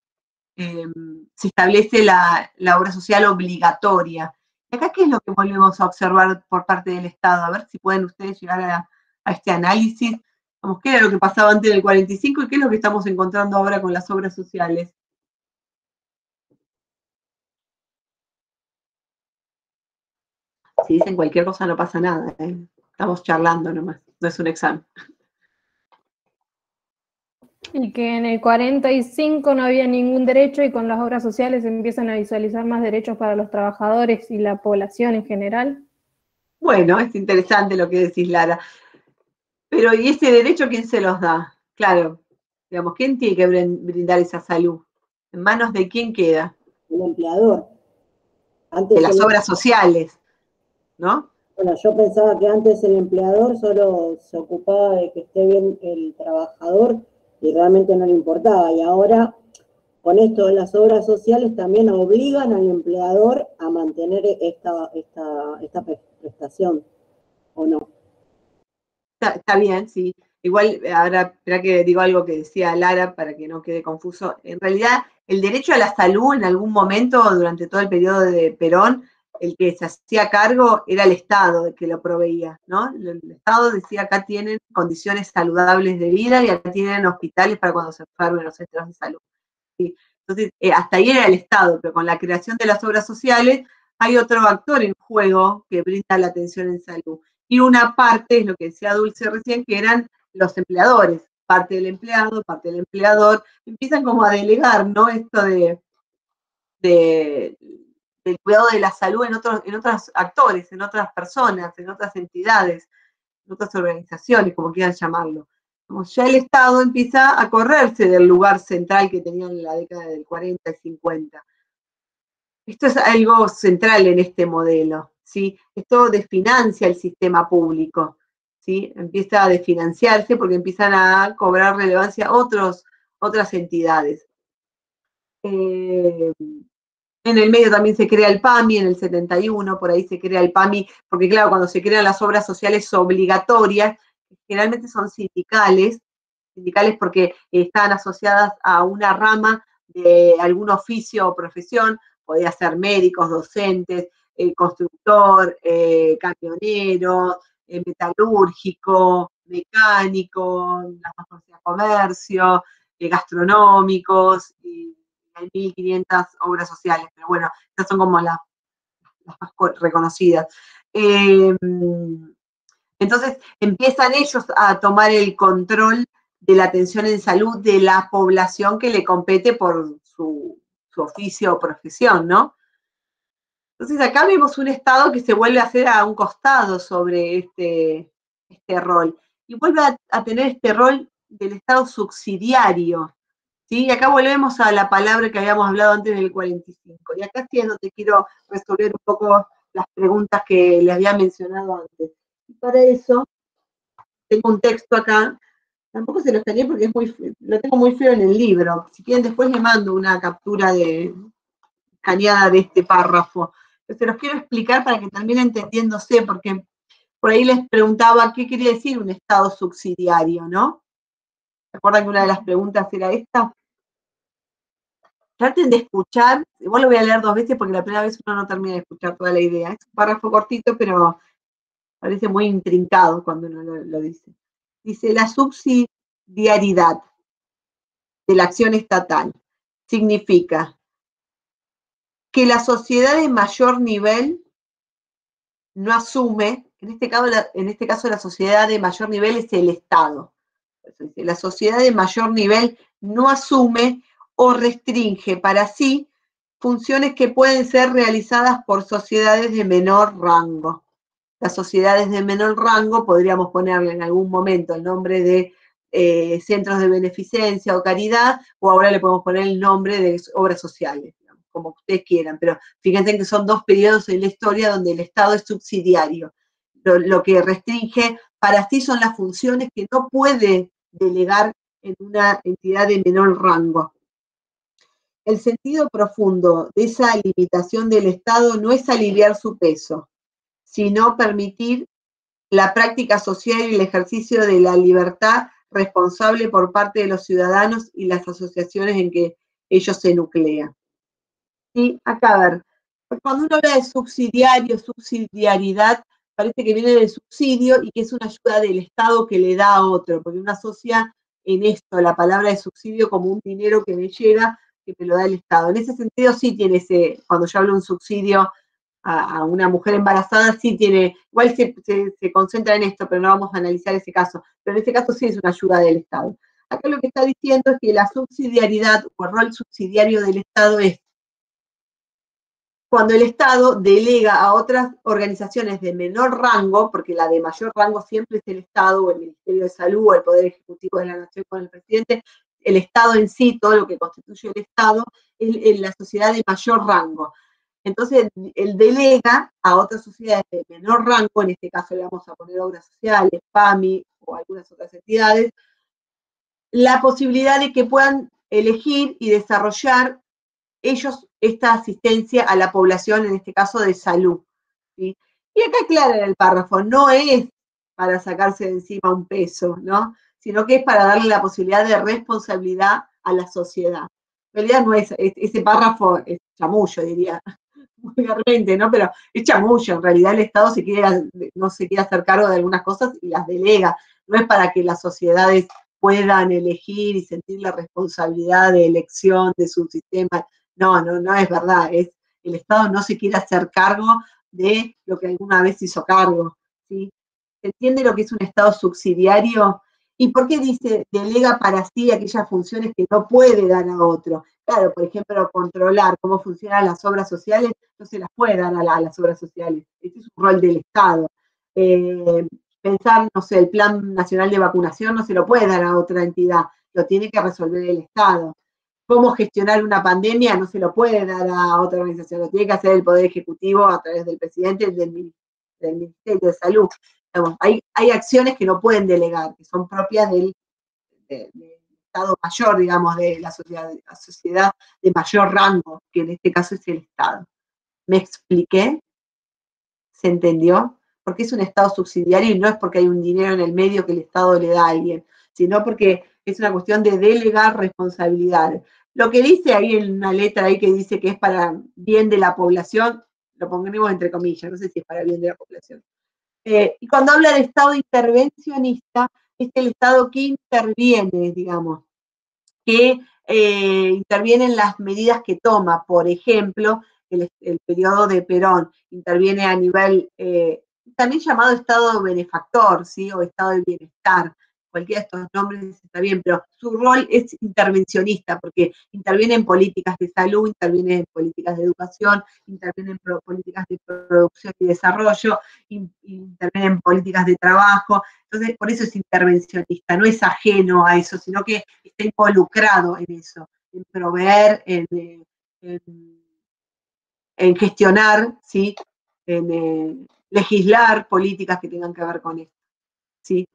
establece la obra social obligatoria. ¿Y acá qué es lo que volvemos a observar por parte del Estado? A ver si pueden ustedes llegar a este análisis. Vamos, ¿qué era lo que pasaba antes del 45 y qué es lo que estamos encontrando ahora con las obras sociales? Si dicen cualquier cosa no pasa nada, ¿eh? Estamos charlando nomás, no es un examen. Y que en el 45 no había ningún derecho y con las obras sociales empiezan a visualizar más derechos para los trabajadores y la población en general. Bueno, es interesante lo que decís, Lara. Pero, ¿y ese derecho quién se los da? Claro, digamos, ¿quién tiene que brindar esa salud? ¿En manos de quién queda? El empleador. Antes de las obras sociales, ¿no? Bueno, yo pensaba que antes el empleador solo se ocupaba de que esté bien el trabajador y realmente no le importaba. Y ahora, con esto de las obras sociales, también obligan al empleador a mantener esta prestación, ¿o no? Está bien, sí. Igual, ahora, espera que digo algo que decía Lara para que no quede confuso. En realidad, el derecho a la salud en algún momento, durante todo el periodo de Perón, el que se hacía cargo era el Estado el que lo proveía, ¿no? El Estado decía, acá tienen condiciones saludables de vida y acá tienen hospitales para cuando se enfermen los centros de salud. ¿Sí? Entonces, hasta ahí era el Estado, pero con la creación de las obras sociales hay otro actor en juego que brinda la atención en salud. Y una parte, es lo que decía Dulce recién, que eran los empleadores, parte del empleado, parte del empleador, empiezan como a delegar, ¿no? Esto del cuidado de la salud en otros actores, en otras personas, en otras entidades. otras organizaciones, como quieran llamarlo. Como ya el Estado empieza a correrse del lugar central que tenía en la década del 40 y 50. Esto es algo central en este modelo, ¿sí? Esto desfinancia el sistema público, ¿sí? Empieza a desfinanciarse porque empiezan a cobrar relevancia otras entidades. En el medio también se crea el PAMI en el 71, por ahí se crea el PAMI, porque claro, cuando se crean las obras sociales obligatorias, generalmente son sindicales porque están asociadas a una rama de algún oficio o profesión, podía ser médicos, docentes, constructor, camionero, metalúrgico, mecánico, comercio, gastronómicos, y hay 1.500 obras sociales, pero bueno, estas son como las más reconocidas. Entonces empiezan ellos a tomar el control de la atención en salud de la población que le compete por su oficio o profesión, ¿no? Entonces acá vemos un Estado que se vuelve a hacer a un costado sobre este rol, y vuelve a tener este rol del Estado subsidiario, ¿sí? Y acá volvemos a la palabra que habíamos hablado antes del 45, y acá sí es donde quiero resolver un poco las preguntas que les había mencionado antes. Y para eso tengo un texto acá, tampoco se lo escaneé porque lo tengo muy feo en el libro. Si quieren después le mando una captura escaneada de este párrafo. Pero se los quiero explicar para que también entendiéndose, porque por ahí les preguntaba qué quería decir un Estado subsidiario, ¿no? ¿Se acuerdan que una de las preguntas era esta? Traten de escuchar, igual lo voy a leer 2 veces porque la primera vez uno no termina de escuchar toda la idea. Es un párrafo cortito, pero parece muy intrincado cuando uno lo dice. Dice, la subsidiariedad de la acción estatal significa que la sociedad de mayor nivel no asume, en este caso la sociedad de mayor nivel es el Estado. La sociedad de mayor nivel no asume o restringe para sí funciones que pueden ser realizadas por sociedades de menor rango. Las sociedades de menor rango, podríamos ponerle en algún momento el nombre de centros de beneficencia o caridad, o ahora le podemos poner el nombre de obras sociales, digamos, como ustedes quieran, pero fíjense que son 2 periodos en la historia donde el Estado es subsidiario. Lo que restringe para sí son las funciones que no puede delegar en una entidad de menor rango. El sentido profundo de esa limitación del Estado no es aliviar su peso, sino permitir la práctica social y el ejercicio de la libertad responsable por parte de los ciudadanos y las asociaciones en que ellos se nuclean. Y acá, a ver, cuando uno habla de subsidiariedad, parece que viene del subsidio y que es una ayuda del Estado que le da a otro, porque uno asocia en esto la palabra de subsidio como un dinero que me llega, que me lo da el Estado. En ese sentido sí tiene cuando yo hablo de un subsidio a una mujer embarazada, sí tiene, igual se concentra en esto, pero no vamos a analizar ese caso, pero en ese caso sí es una ayuda del Estado. Acá lo que está diciendo es que la subsidiariedad o el rol subsidiario del Estado es cuando el Estado delega a otras organizaciones de menor rango, porque la de mayor rango siempre es el Estado o el Ministerio de Salud o el Poder Ejecutivo de la Nación con el presidente, el Estado en sí, todo lo que constituye el Estado, es la sociedad de mayor rango. Entonces, él delega a otras sociedades de menor rango, en este caso le vamos a poner obras sociales, PAMI o algunas otras entidades, la posibilidad de que puedan elegir y desarrollar ellos esta asistencia a la población, en este caso de salud, ¿sí? Y acá aclara en el párrafo, no es para sacarse de encima un peso, ¿no? Sino que es para darle la posibilidad de responsabilidad a la sociedad. En realidad no es, ese párrafo es chamullo, diría, vulgarmente, ¿no? Pero es chamullo, en realidad el Estado no se quiere hacer cargo de algunas cosas y las delega, no es para que las sociedades puedan elegir y sentir la responsabilidad de elección de su sistema. No es verdad, el Estado no se quiere hacer cargo de lo que alguna vez hizo cargo, ¿sí? ¿Se entiende lo que es un Estado subsidiario? ¿Y por qué dice delega para sí aquellas funciones que no puede dar a otro? Claro, por ejemplo, controlar cómo funcionan las obras sociales, no se las puede dar a las obras sociales. Ese es un rol del Estado. pensar, no sé, el Plan Nacional de Vacunación no se lo puede dar a otra entidad, lo tiene que resolver el Estado. Cómo gestionar una pandemia no se lo puede dar a otra organización, lo tiene que hacer el Poder Ejecutivo a través del presidente del Ministerio de Salud. Digamos, hay acciones que no pueden delegar, que son propias del Estado mayor, digamos, de la sociedad de mayor rango, que en este caso es el Estado. ¿Me expliqué? ¿Se entendió? Porque es un Estado subsidiario y no es porque hay un dinero en el medio que el Estado le da a alguien, sino porque es una cuestión de delegar responsabilidades. Lo que dice ahí en una letra ahí que dice que es para bien de la población, lo pongamos entre comillas, no sé si es para bien de la población. Y cuando habla de Estado intervencionista, es el Estado que interviene, digamos, que interviene en las medidas que toma. Por ejemplo, el periodo de Perón interviene a nivel, también llamado Estado benefactor, ¿sí? O Estado del bienestar. Cualquiera de estos nombres está bien, pero su rol es intervencionista, porque interviene en políticas de salud, interviene en políticas de educación, interviene en políticas de producción y desarrollo, interviene en políticas de trabajo. Entonces, por eso es intervencionista, no es ajeno a eso, sino que está involucrado en eso, en proveer, en gestionar, ¿sí? En legislar políticas que tengan que ver con esto, ¿sí?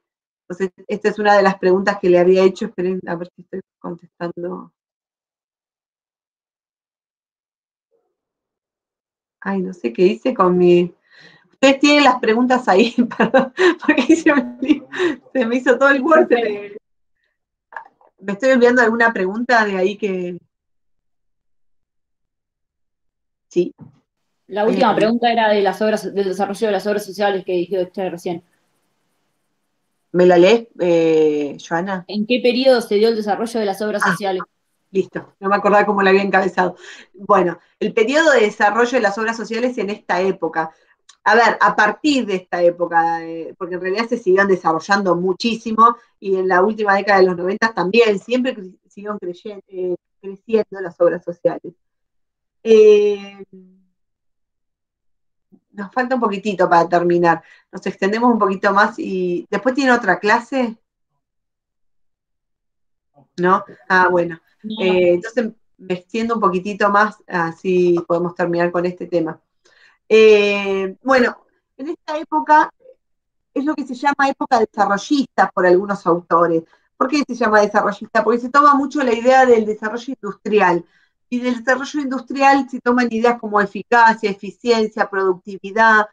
Entonces, esta es una de las preguntas que le había hecho. Esperen a ver si estoy contestando. Ay, no sé qué hice con mi... Ustedes tienen las preguntas ahí, perdón, porque se me hizo todo el Word. Me estoy olvidando de alguna pregunta de ahí que... Sí. La última pregunta era de las obras, del desarrollo de las obras sociales que dijo usted recién. ¿Me la lees, Joana? ¿En qué periodo se dio el desarrollo de las obras sociales? Listo, no me acordaba cómo la había encabezado. Bueno, el periodo de desarrollo de las obras sociales en esta época. A ver, a partir de esta época, porque en realidad se siguen desarrollando muchísimo y en la última década de los 90 también, siempre siguieron creciendo las obras sociales. Nos falta un poquitito para terminar. Nos extendemos un poquito más y después tiene otra clase. ¿No? Ah, bueno. Entonces me extiendo un poquitito más, así podemos terminar con este tema. Bueno, en esta época es lo que se llama época desarrollista por algunos autores. ¿Por qué se llama desarrollista? Porque se toma mucho la idea del desarrollo industrial. Y del desarrollo industrial se toman ideas como eficacia, eficiencia, productividad.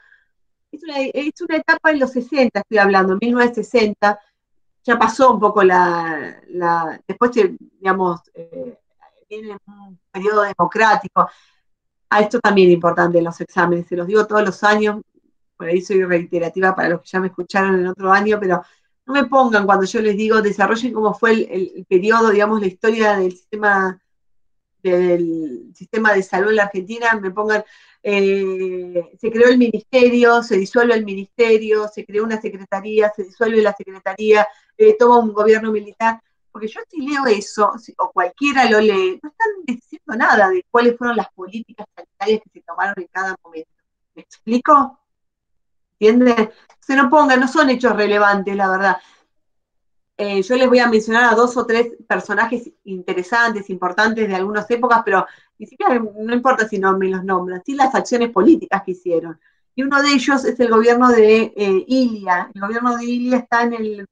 Es una etapa en los 60, estoy hablando, 1960. Ya pasó un poco después, digamos, viene un periodo democrático. Esto también es importante en los exámenes, se los digo todos los años, por ahí soy reiterativa para los que ya me escucharon en otro año, pero no me pongan cuando yo les digo, desarrollen cómo fue el periodo, digamos, la historia del sistema de salud en la Argentina, me pongan, se creó el ministerio, se disuelve el ministerio, se creó una secretaría, se disuelve la secretaría, toma un gobierno militar, porque yo si leo eso, o cualquiera lo lee, no están diciendo nada de cuáles fueron las políticas sanitarias que se tomaron en cada momento. ¿Me explico? ¿Entienden? Se no pongan, no son hechos relevantes, la verdad. Yo les voy a mencionar a 2 o 3 personajes interesantes, importantes de algunas épocas, pero ni siquiera no importa si no me los nombran, sí las acciones políticas que hicieron. Y uno de ellos es el gobierno de Ilia. El gobierno de Ilia está en el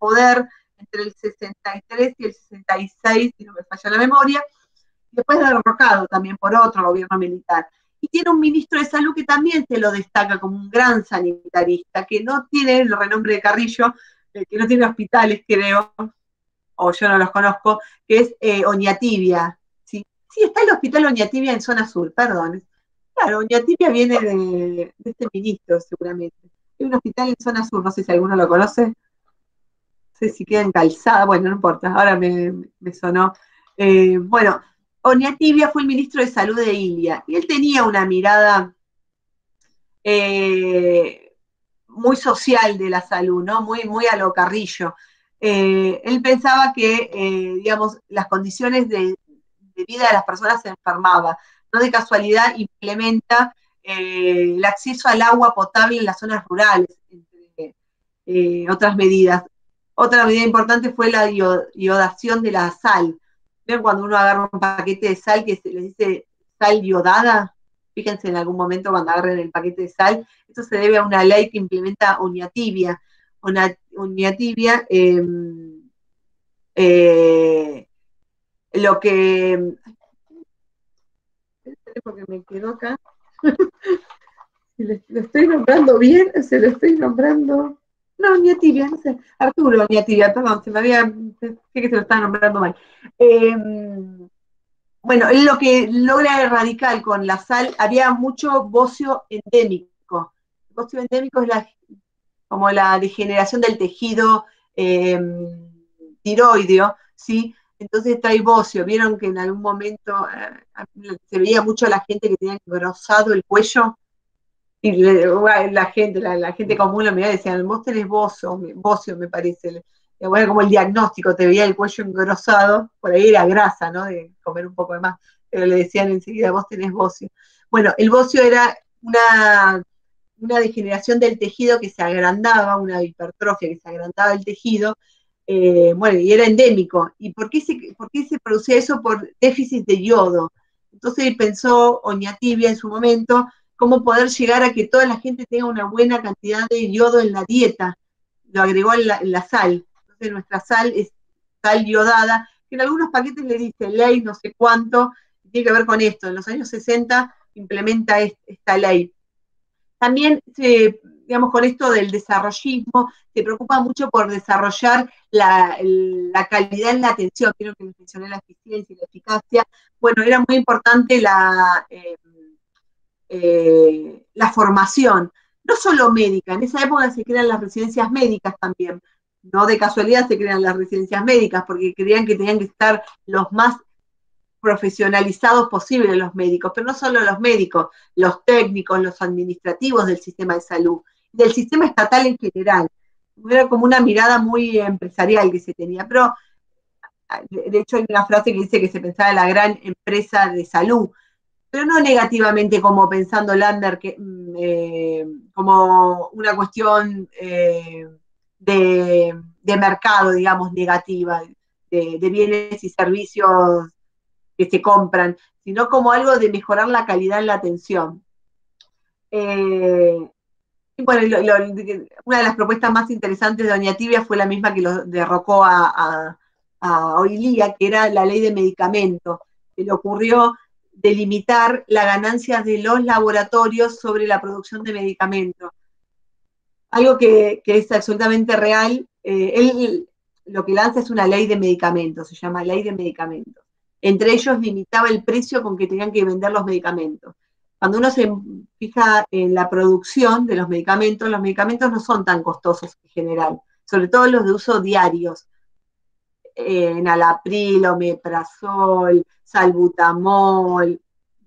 poder entre el 63 y el 66, si no me falla la memoria, después derrocado también por otro gobierno militar. Y tiene un ministro de salud que también se lo destaca como un gran sanitarista, que no tiene el renombre de Carrillo, que no tiene hospitales, creo, o yo no los conozco, que es Oñatibia. ¿Sí? Sí, está el hospital Oñatibia en zona sur, perdón. Claro, Oñatibia viene de este ministro, seguramente. Hay un hospital en zona sur, no sé si alguno lo conoce. No sé si queda en Calzada, bueno, no importa, ahora me sonó. Bueno, Oñatibia fue el ministro de Salud de Ilia, y él tenía una mirada muy social de la salud, ¿no? Muy a lo Carrillo. Él pensaba que, digamos, las condiciones de vida de las personas se enfermaban. No de casualidad implementa el acceso al agua potable en las zonas rurales. otras medidas. Otra medida importante fue la iodación de la sal. ¿Ven cuando uno agarra un paquete de sal que se les dice sal iodada? Fíjense en algún momento cuando agarren el paquete de sal. Esto se debe a una ley que implementa Oñatibia. Oñatibia, lo que... Porque me quedo acá. ¿Lo estoy nombrando bien o se lo estoy nombrando? No, Oñatibia, no sé. Arturo Oñatibia, perdón, sé que se lo estaba nombrando mal. Bueno, él lo que logra erradicar con la sal, había mucho bocio endémico. El bocio endémico es como la degeneración del tejido tiroideo, ¿sí? Entonces trae bocio. Vieron que en algún momento se veía mucho a la gente que tenía engrosado el cuello, y la gente común lo miraba y decían, vos tenés bocio, me parece. Bueno, como el diagnóstico, te veía el cuello engrosado, por ahí era grasa, ¿no? De comer un poco de más, pero le decían enseguida, vos tenés bocio. Bueno, el bocio era una degeneración del tejido que se agrandaba, una hipertrofia que se agrandaba el tejido, bueno, y era endémico. ¿Y por qué se producía eso? Por déficit de yodo. Entonces pensó Oñatibia en su momento cómo poder llegar a que toda la gente tenga una buena cantidad de yodo en la dieta. Lo agregó en la sal. Entonces nuestra sal es sal iodada, que en algunos paquetes le dice ley no sé cuánto, tiene que ver con esto. En los años 60 implementa esta ley. También, digamos, con esto del desarrollismo, se preocupa mucho por desarrollar la calidad en la atención. Creo que les mencioné la eficiencia y la eficacia. Bueno, era muy importante la formación, no solo médica. En esa época se crean las residencias médicas también. No de casualidad se crean las residencias médicas, porque creían que tenían que estar los más profesionalizados posibles los médicos, pero no solo los médicos, los técnicos, los administrativos del sistema de salud, del sistema estatal en general. Era como una mirada muy empresarial que se tenía, pero de hecho hay una frase que dice que se pensaba en la gran empresa de salud, pero no negativamente como pensando Lander, como una cuestión de mercado, digamos, negativa, de bienes y servicios que se compran, sino como algo de mejorar la calidad en la atención. Bueno, una de las propuestas más interesantes de Oñatibia fue la misma que lo derrocó a Oilía, que era la ley de medicamentos. Se le ocurrió delimitar las ganancias de los laboratorios sobre la producción de medicamentos. Algo que es absolutamente real. Él lo que lanza es una ley de medicamentos, se llama ley de medicamentos. Entre ellos limitaba el precio con que tenían que vender los medicamentos. Cuando uno se fija en la producción de los medicamentos no son tan costosos en general, sobre todo los de uso diarios. Enalapril, omeprazol, salbutamol,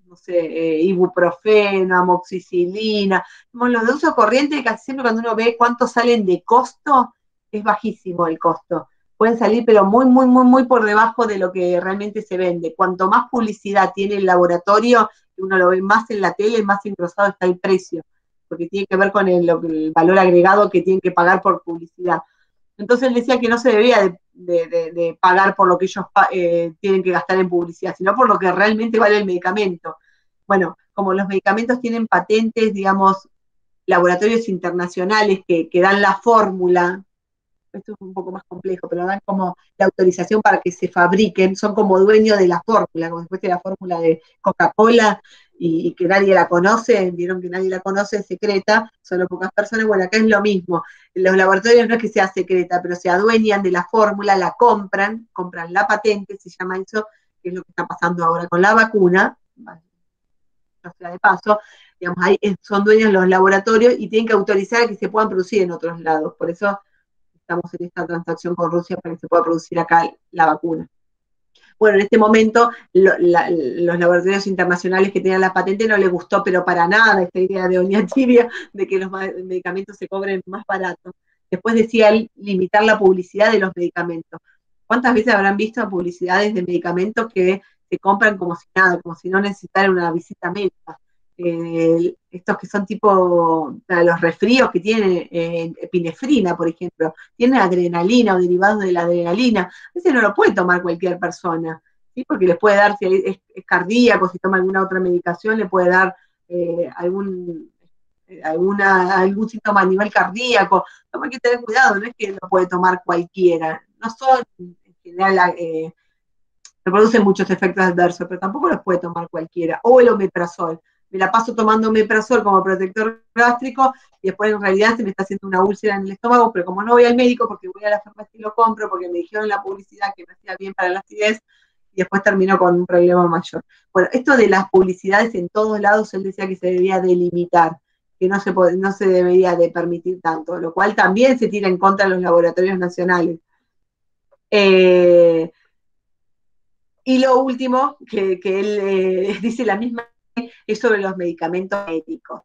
no sé, ibuprofeno, amoxicilina. Los de uso corriente, casi siempre cuando uno ve cuánto salen de costo, es bajísimo el costo. Pueden salir, pero muy, muy, muy, muy por debajo de lo que realmente se vende. Cuanto más publicidad tiene el laboratorio, uno lo ve más en la tele, más engrosado está el precio, porque tiene que ver con el valor agregado que tienen que pagar por publicidad. Entonces él decía que no se debía de pagar por lo que ellos tienen que gastar en publicidad, sino por lo que realmente vale el medicamento. Bueno, como los medicamentos tienen patentes, digamos, laboratorios internacionales que dan la fórmula, esto es un poco más complejo, pero dan como la autorización para que se fabriquen, son como dueños de la fórmula, como después de la fórmula de Coca-Cola y que nadie la conoce, vieron que nadie la conoce, es secreta, solo pocas personas. Bueno, acá es lo mismo, los laboratorios no es que sea secreta, pero se adueñan de la fórmula, la compran la patente, se llama eso, que es lo que está pasando ahora con la vacuna, no sea de paso, digamos, ahí son dueños los laboratorios y tienen que autorizar que se puedan producir en otros lados, por eso estamos en esta transacción con Rusia para que se pueda producir acá la vacuna. Bueno, en este momento los laboratorios internacionales que tenían la patente no les gustó, pero para nada esta idea de Oñatibia de que los medicamentos se cobren más barato. Después decía él limitar la publicidad de los medicamentos. ¿Cuántas veces habrán visto publicidades de medicamentos que se compran como si nada, como si no necesitaran una visita médica? estos que son tipo, para los resfríos que tienen epinefrina, por ejemplo, tienen adrenalina o derivados de la adrenalina, a veces no lo puede tomar cualquier persona, ¿sí? Porque les puede dar, si es cardíaco, si toma alguna otra medicación, le puede dar algún síntoma a nivel cardíaco. Hay que tener cuidado, no es que lo puede tomar cualquiera, no son en general reproducen muchos efectos adversos, pero tampoco los puede tomar cualquiera. O el omeprazol. Me la paso tomando omeprazol como protector gástrico y después en realidad se me está haciendo una úlcera en el estómago, pero como no voy al médico porque voy a la farmacia y lo compro, porque me dijeron en la publicidad que me hacía bien para la acidez, y después terminó con un problema mayor. Bueno, esto de las publicidades en todos lados, él decía que se debía delimitar, que no se debería de permitir tanto, lo cual también se tira en contra de los laboratorios nacionales. Y lo último que él dice la misma es sobre los medicamentos médicos.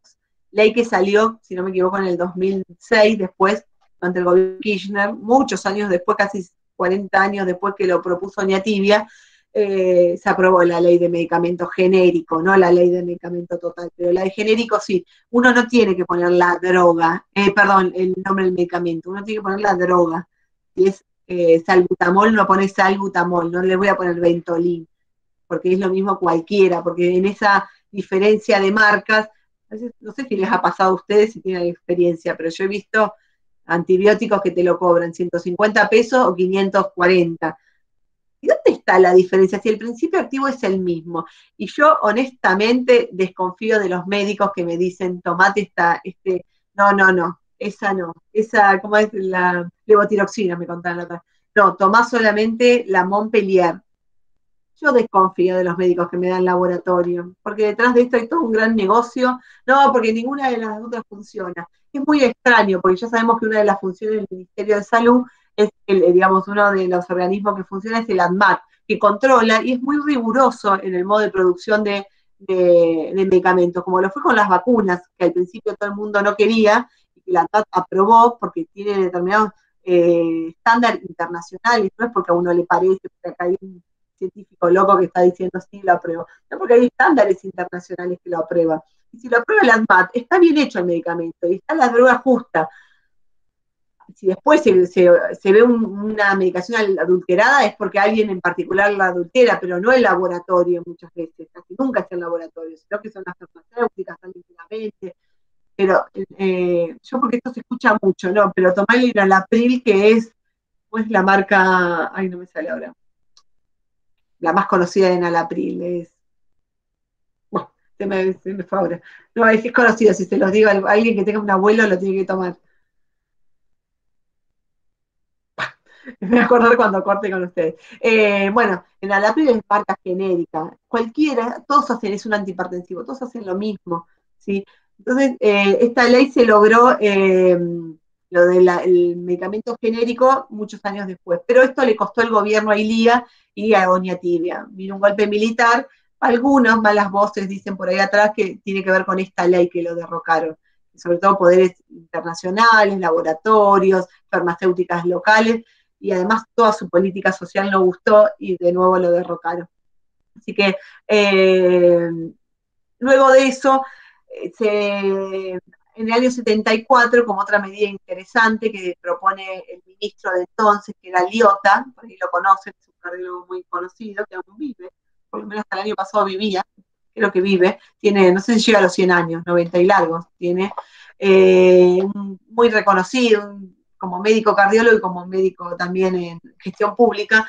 Ley que salió, si no me equivoco, en el 2006, después, ante el gobierno de Kirchner, muchos años después, casi 40 años después que lo propuso Oñatibia, se aprobó la ley de medicamento genérico, no la ley de medicamento total, pero la de genérico sí. Uno no tiene que poner la droga, el nombre del medicamento, uno tiene que poner la droga. Y es salbutamol, no pone salbutamol, no le voy a poner Ventolin, porque es lo mismo cualquiera, porque en esa diferencia de marcas, a veces, no sé si les ha pasado a ustedes si tienen experiencia, pero yo he visto antibióticos que te lo cobran 150 pesos o 540. ¿Y dónde está la diferencia? Si el principio activo es el mismo. Y yo honestamente desconfío de los médicos que me dicen, tomate no, esa, ¿cómo es? La levotiroxina, me contaron la otra. No, tomá solamente la Montpellier. Yo desconfío de los médicos que me dan laboratorio, porque detrás de esto hay todo un gran negocio. No, porque ninguna de las otras funciona. Es muy extraño, porque ya sabemos que una de las funciones del Ministerio de Salud es, digamos, uno de los organismos que funciona es el ANMAT, que controla y es muy riguroso en el modo de producción de medicamentos, como lo fue con las vacunas, que al principio todo el mundo no quería, y que la ANMAT aprobó porque tiene determinados estándares internacionales, no es porque a uno le parece, porque acá hay un científico loco que está diciendo sí, lo apruebo, no, porque hay estándares internacionales que lo aprueban. Y si lo aprueba el ANMAT, está bien hecho el medicamento y está la droga justa. Si después se ve una medicación adulterada es porque alguien en particular la adultera, pero no el laboratorio muchas veces, casi nunca es el laboratorio, sino que son las farmacéuticas, tranquilamente. Pero yo porque esto se escucha mucho, ¿no? Pero tomar el Enalapril, que es la marca, ay, no me sale ahora, la más conocida de Enalapril, bueno, se me fue ahora. No, es conocido, si se los digo a alguien que tenga un abuelo lo tiene que tomar. Me voy a acordar cuando corte con ustedes. Bueno, Enalapril es marca genérica. Cualquiera, todos hacen, es un antihipertensivo, todos hacen lo mismo, ¿sí? Entonces, esta ley se logró, lo del medicamento genérico, muchos años después. Pero esto le costó el gobierno a Ilía y a Oñatibia. Vino un golpe militar, algunas malas voces dicen por ahí atrás que tiene que ver con esta ley que lo derrocaron. Sobre todo poderes internacionales, laboratorios, farmacéuticas locales, y además toda su política social no gustó y de nuevo lo derrocaron. Así que luego de eso, en el año 74, como otra medida interesante que propone el ministro de entonces, que era Liotta, por ahí lo conocen, es un cardiólogo muy conocido, que aún vive, por lo menos hasta el año pasado vivía, creo que vive, tiene, no sé si llega a los 100 años, 90 y largos, tiene, muy reconocido, como médico cardiólogo y como médico también en gestión pública,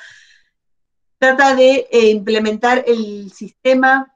trata de implementar el sistema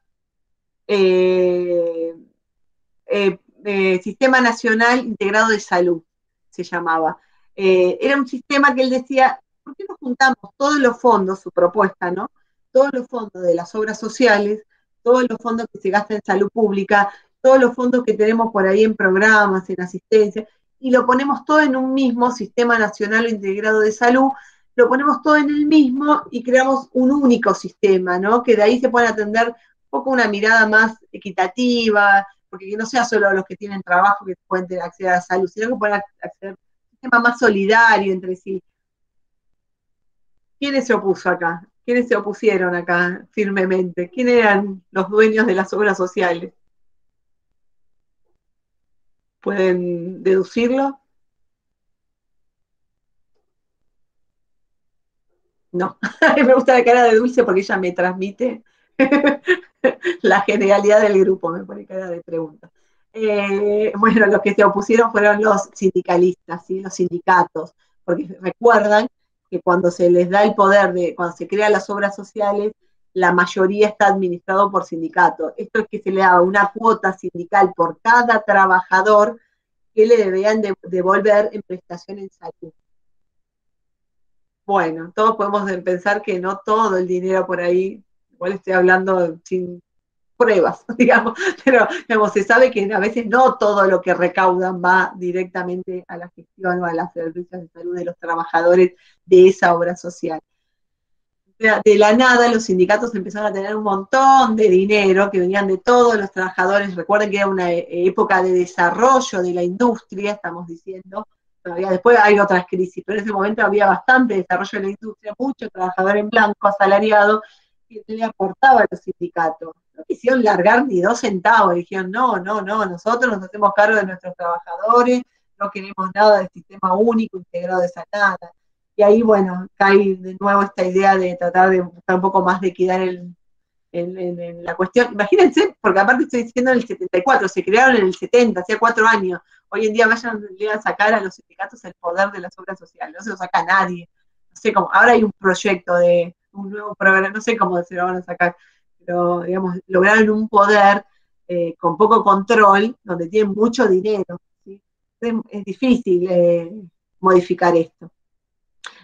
Sistema Nacional Integrado de Salud, se llamaba. Era un sistema que él decía, ¿por qué no juntamos todos los fondos, su propuesta, ¿no? Todos los fondos de las obras sociales, todos los fondos que se gastan en salud pública, todos los fondos que tenemos por ahí en programas, en asistencia, y lo ponemos todo en un mismo Sistema Nacional Integrado de Salud, lo ponemos todo en el mismo y creamos un único sistema, ¿no? Que de ahí se puedan atender un poco una mirada más equitativa, porque que no sea solo los que tienen trabajo que pueden acceder a la salud, sino que puedan acceder a un sistema más solidario entre sí. ¿Quiénes se opuso acá? ¿Quiénes se opusieron acá firmemente? ¿Quiénes eran los dueños de las obras sociales? ¿Pueden deducirlo? No, me gusta la cara de Dulce porque ella me transmite la genialidad del grupo, me pone cara de pregunta. Bueno, los que se opusieron fueron los sindicalistas, ¿sí? Los sindicatos, porque recuerdan que cuando se les da el poder, cuando se crean las obras sociales, la mayoría está administrado por sindicatos. Esto es que se le da una cuota sindical por cada trabajador que le deberían devolver en prestación en salud. Bueno, todos podemos pensar que no todo el dinero por ahí, igual estoy hablando sin pruebas, digamos, pero digamos, se sabe que a veces no todo lo que recaudan va directamente a la gestión o a las servicios de salud de los trabajadores de esa obra social. De la nada los sindicatos empezaron a tener un montón de dinero que venían de todos los trabajadores. Recuerden que era una época de desarrollo de la industria, estamos diciendo. Todavía después hay otras crisis, pero en ese momento había bastante desarrollo de la industria, mucho trabajador en blanco, asalariado, que le aportaba a los sindicatos. No quisieron largar ni 2 centavos, dijeron, no, nosotros nos hacemos cargo de nuestros trabajadores, no queremos nada del sistema único, integrado de esa nada. Y ahí, bueno, cae de nuevo esta idea de tratar de buscar un poco más de equidad en la cuestión. Imagínense, porque aparte estoy diciendo en el 74, se crearon en el 70, hacía 4 años. Hoy en día vayan a sacar a los sindicatos el poder de las obras sociales, no se lo saca nadie. No sé cómo, ahora hay un proyecto de un nuevo programa, no sé cómo se lo van a sacar, pero digamos, lograron un poder con poco control, donde tienen mucho dinero, ¿sí? Es difícil modificar esto.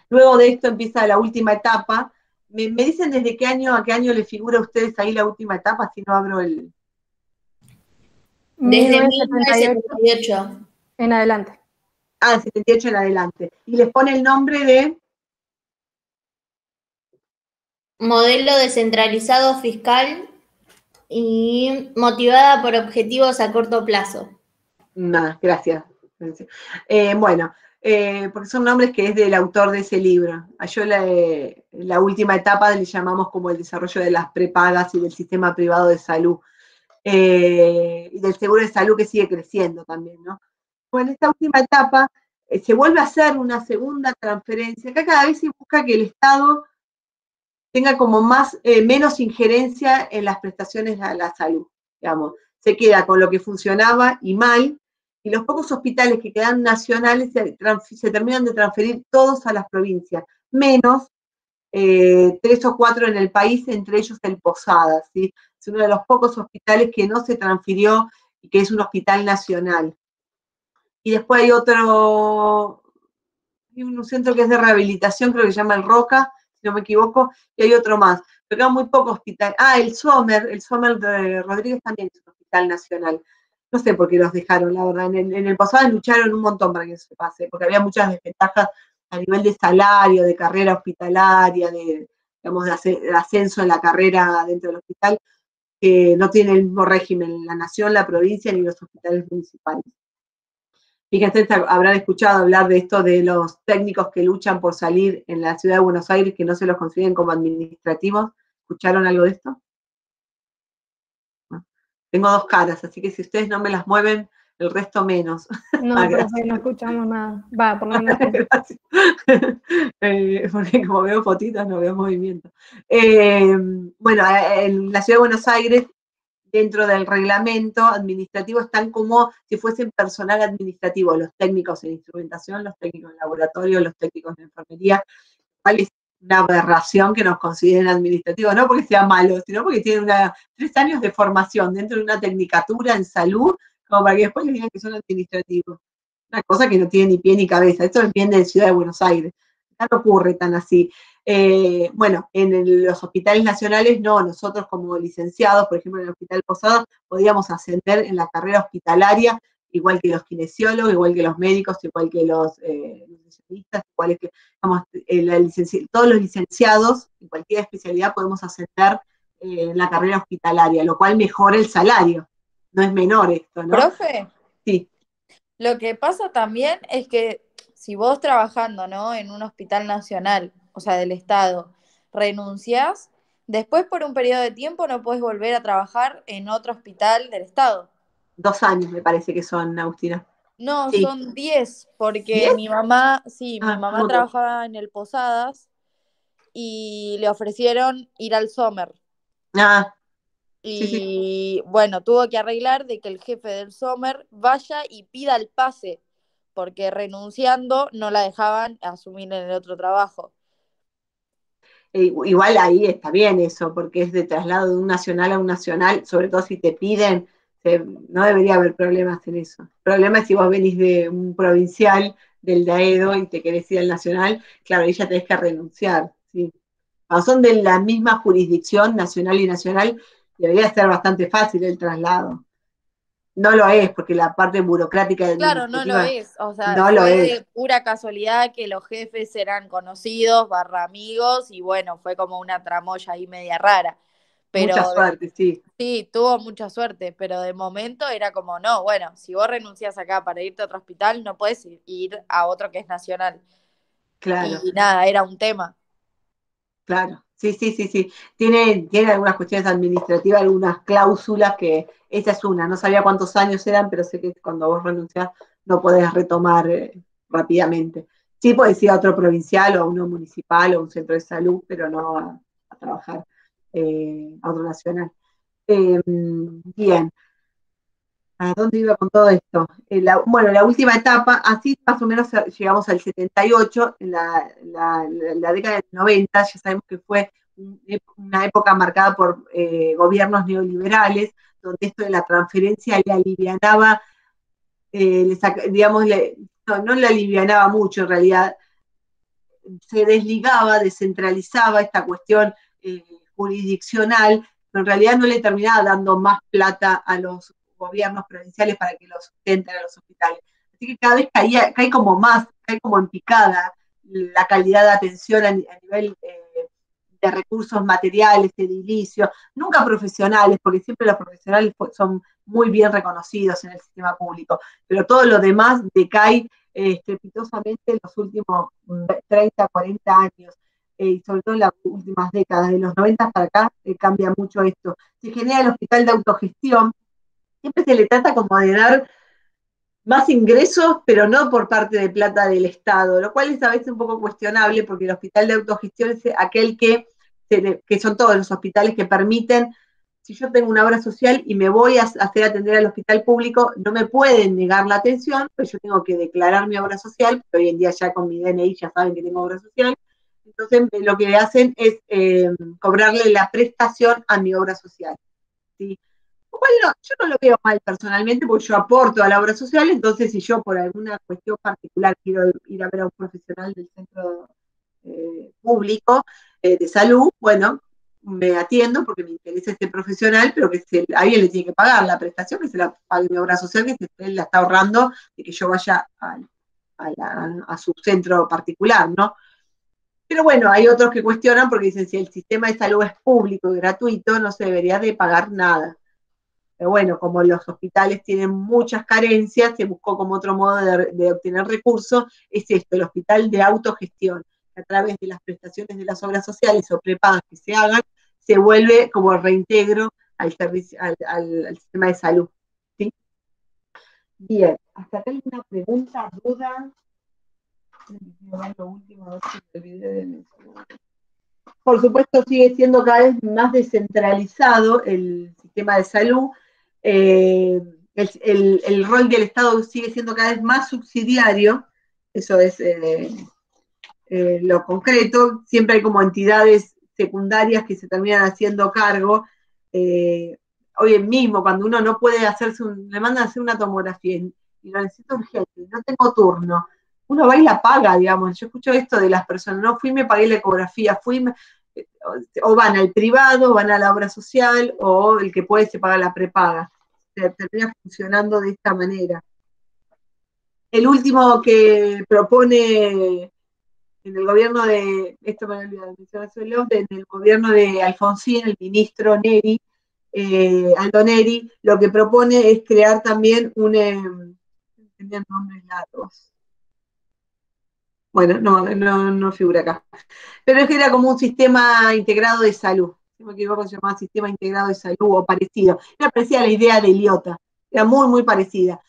Luego de esto empieza la última etapa. ¿Me dicen desde qué año a qué año les figura a ustedes ahí la última etapa? Si no abro el... Desde 1978. En adelante. Ah, 78 en adelante. Y les pone el nombre de... Modelo descentralizado fiscal y motivada por objetivos a corto plazo. Nada, gracias. Bueno, porque son nombres que es del autor de ese libro. Yo la última etapa le llamamos como el desarrollo de las prepagas y del sistema privado de salud. Y del seguro de salud que sigue creciendo también, ¿no? Bueno, en esta última etapa se vuelve a hacer una segunda transferencia. Acá cada vez se busca que el Estado tenga como menos injerencia en las prestaciones a la salud, digamos. Se queda con lo que funcionaba y mal, y los pocos hospitales que quedan nacionales se terminan de transferir todos a las provincias, menos 3 o 4 en el país, entre ellos el Posadas, ¿sí? Es uno de los pocos hospitales que no se transfirió y que es un hospital nacional. Y después hay un centro que es de rehabilitación, creo que se llama El Roca, si no me equivoco, y hay otro más. Pero quedan muy pocos hospitales. Ah, el Sommer de Rodríguez también es un hospital nacional. No sé por qué los dejaron, la verdad. En el Posadas lucharon un montón para que eso se pase, porque había muchas desventajas a nivel de salario, de carrera hospitalaria, digamos, de ascenso en la carrera dentro del hospital, que no tiene el mismo régimen la nación, la provincia ni los hospitales municipales. Fíjense, habrán escuchado hablar de esto de los técnicos que luchan por salir en la ciudad de Buenos Aires, que no se los consiguen como administrativos. ¿Escucharon algo de esto? Tengo 2 caras, así que si ustedes no me las mueven, el resto menos. No, profe, no escuchamos nada. Va, por lo menos. Gracias. Porque como veo fotitos, no veo movimiento. Bueno, en la ciudad de Buenos Aires, dentro del reglamento administrativo, están como si fuesen personal administrativo, los técnicos en instrumentación, los técnicos en laboratorio, los técnicos en enfermería. ¿Cuál es una aberración que nos consideren administrativos? No porque sea malo, sino porque tienen 3 años de formación dentro de una tecnicatura en salud, como para que después les digan que son administrativos. Una cosa que no tiene ni pie ni cabeza. Esto depende de Ciudad de Buenos Aires. No ocurre tan así. Bueno, en los hospitales nacionales no, nosotros como licenciados, por ejemplo en el Hospital Posadas, podíamos ascender en la carrera hospitalaria, igual que los kinesiólogos, igual que los médicos, igual que los nutricionistas, igual que, vamos, todos los licenciados en cualquier especialidad podemos ascender en la carrera hospitalaria, lo cual mejora el salario, no es menor esto, ¿no? ¿Profe? Sí. Lo que pasa también es que si vos trabajando, ¿no?, en un hospital nacional, o sea, del Estado, renunciás, después por un periodo de tiempo no podés volver a trabajar en otro hospital del Estado. 2 años me parece que son, Agustina. No, Sí. son 10, porque ¿10? mi mamá, sí, mi mamá ¿cómo no? trabajaba en el Posadas y le ofrecieron ir al Sommer. Sí, sí. Y bueno, tuvo que arreglar de que el jefe del Sommer vaya y pida el pase, porque renunciando no la dejaban asumir en el otro trabajo. Igual ahí está bien eso, porque es de traslado de un nacional a un nacional, sobre todo si te piden, no debería haber problemas en eso. El problema es si vos venís de un provincial, del DAEDO, y te querés ir al nacional, claro, ahí ya tenés que renunciar, ¿sí? Cuando son de la misma jurisdicción nacional y nacional, debería ser bastante fácil el traslado. No lo es, porque la parte burocrática y Claro, no lo administrativa es, o sea, no lo fue es. de pura casualidad que los jefes eran conocidos, barra amigos, y bueno, fue como una tramoya ahí media rara. Mucha Pero suerte, sí. sí, tuvo mucha suerte, pero de momento era como, no, bueno, si vos renuncias acá para irte a otro hospital, no puedes ir a otro que es nacional. Claro. Y nada, era un tema. Claro, sí, sí, sí, sí. Tiene algunas cuestiones administrativas, algunas cláusulas que esa es una. No sabía cuántos años eran, pero sé que cuando vos renunciás no podés retomar rápidamente. Sí podés ir a otro provincial o a uno municipal o a un centro de salud, pero no a trabajar a otro nacional. Bien. ¿A dónde iba con todo esto? Bueno, la última etapa, así más o menos llegamos al 78, en la década del 90, ya sabemos que fue una época marcada por gobiernos neoliberales, donde esto de la transferencia le alivianaba, digamos, no le alivianaba mucho en realidad, se desligaba, descentralizaba esta cuestión jurisdiccional, pero en realidad no le terminaba dando más plata a los gobiernos provinciales para que los sustenten a los hospitales. Así que cada vez cae como más, cae como en picada la calidad de atención a nivel de recursos materiales, edilicios, nunca profesionales, porque siempre los profesionales son muy bien reconocidos en el sistema público, pero todo lo demás decae estrepitosamente en los últimos 30, 40 años, y sobre todo en las últimas décadas, de los 90 para acá, cambia mucho esto. Se genera el hospital de autogestión, siempre se le trata como de dar más ingresos, pero no por parte de plata del Estado, lo cual es a veces un poco cuestionable, porque el hospital de autogestión es aquel que son todos los hospitales que permiten, si yo tengo una obra social y me voy a hacer atender al hospital público, no me pueden negar la atención, pues yo tengo que declarar mi obra social, porque hoy en día ya con mi DNI ya saben que tengo obra social, entonces lo que hacen es cobrarle la prestación a mi obra social, ¿sí? Bueno, yo no lo veo mal personalmente porque yo aporto a la obra social, entonces si yo por alguna cuestión particular quiero ir a ver a un profesional del centro público de salud, bueno, me atiendo porque me interesa este profesional, pero que alguien le tiene que pagar la prestación, que se la pague mi obra social, que él la está ahorrando de que yo vaya a su centro particular, ¿no? Pero bueno, hay otros que cuestionan porque dicen si el sistema de salud es público y gratuito, no se debería de pagar nada. Pero bueno, como los hospitales tienen muchas carencias, se buscó como otro modo de obtener recursos, es esto, el hospital de autogestión, que a través de las prestaciones de las obras sociales o prepagas que se hagan, se vuelve como reintegro al servicio, al sistema de salud. ¿Sí? Bien, hasta acá hay una pregunta, duda. Lo último, a ver si me olvidé de mencionar. Por supuesto, sigue siendo cada vez más descentralizado el sistema de salud. El rol del Estado sigue siendo cada vez más subsidiario, eso es lo concreto. Siempre hay como entidades secundarias que se terminan haciendo cargo. Hoy mismo, cuando uno no puede hacerse le mandan a hacer una tomografía y lo necesito urgente, no tengo turno, uno va y la paga, digamos. Yo escucho esto de las personas, no fui, me pagué la ecografía, o van al privado, van a la obra social, o el que puede se paga la prepaga. Termina funcionando de esta manera. El último que propone en el gobierno esto me había olvidado, en el gobierno de Alfonsín, el ministro Neri, Aldo Neri, lo que propone es crear también tenían nombres largos. Bueno, no figura acá. Pero es que era como un sistema integrado de salud. Si me equivoco, se llamaba sistema integrado de salud o parecido. Era parecida a la idea de Eliota, era muy, muy parecida.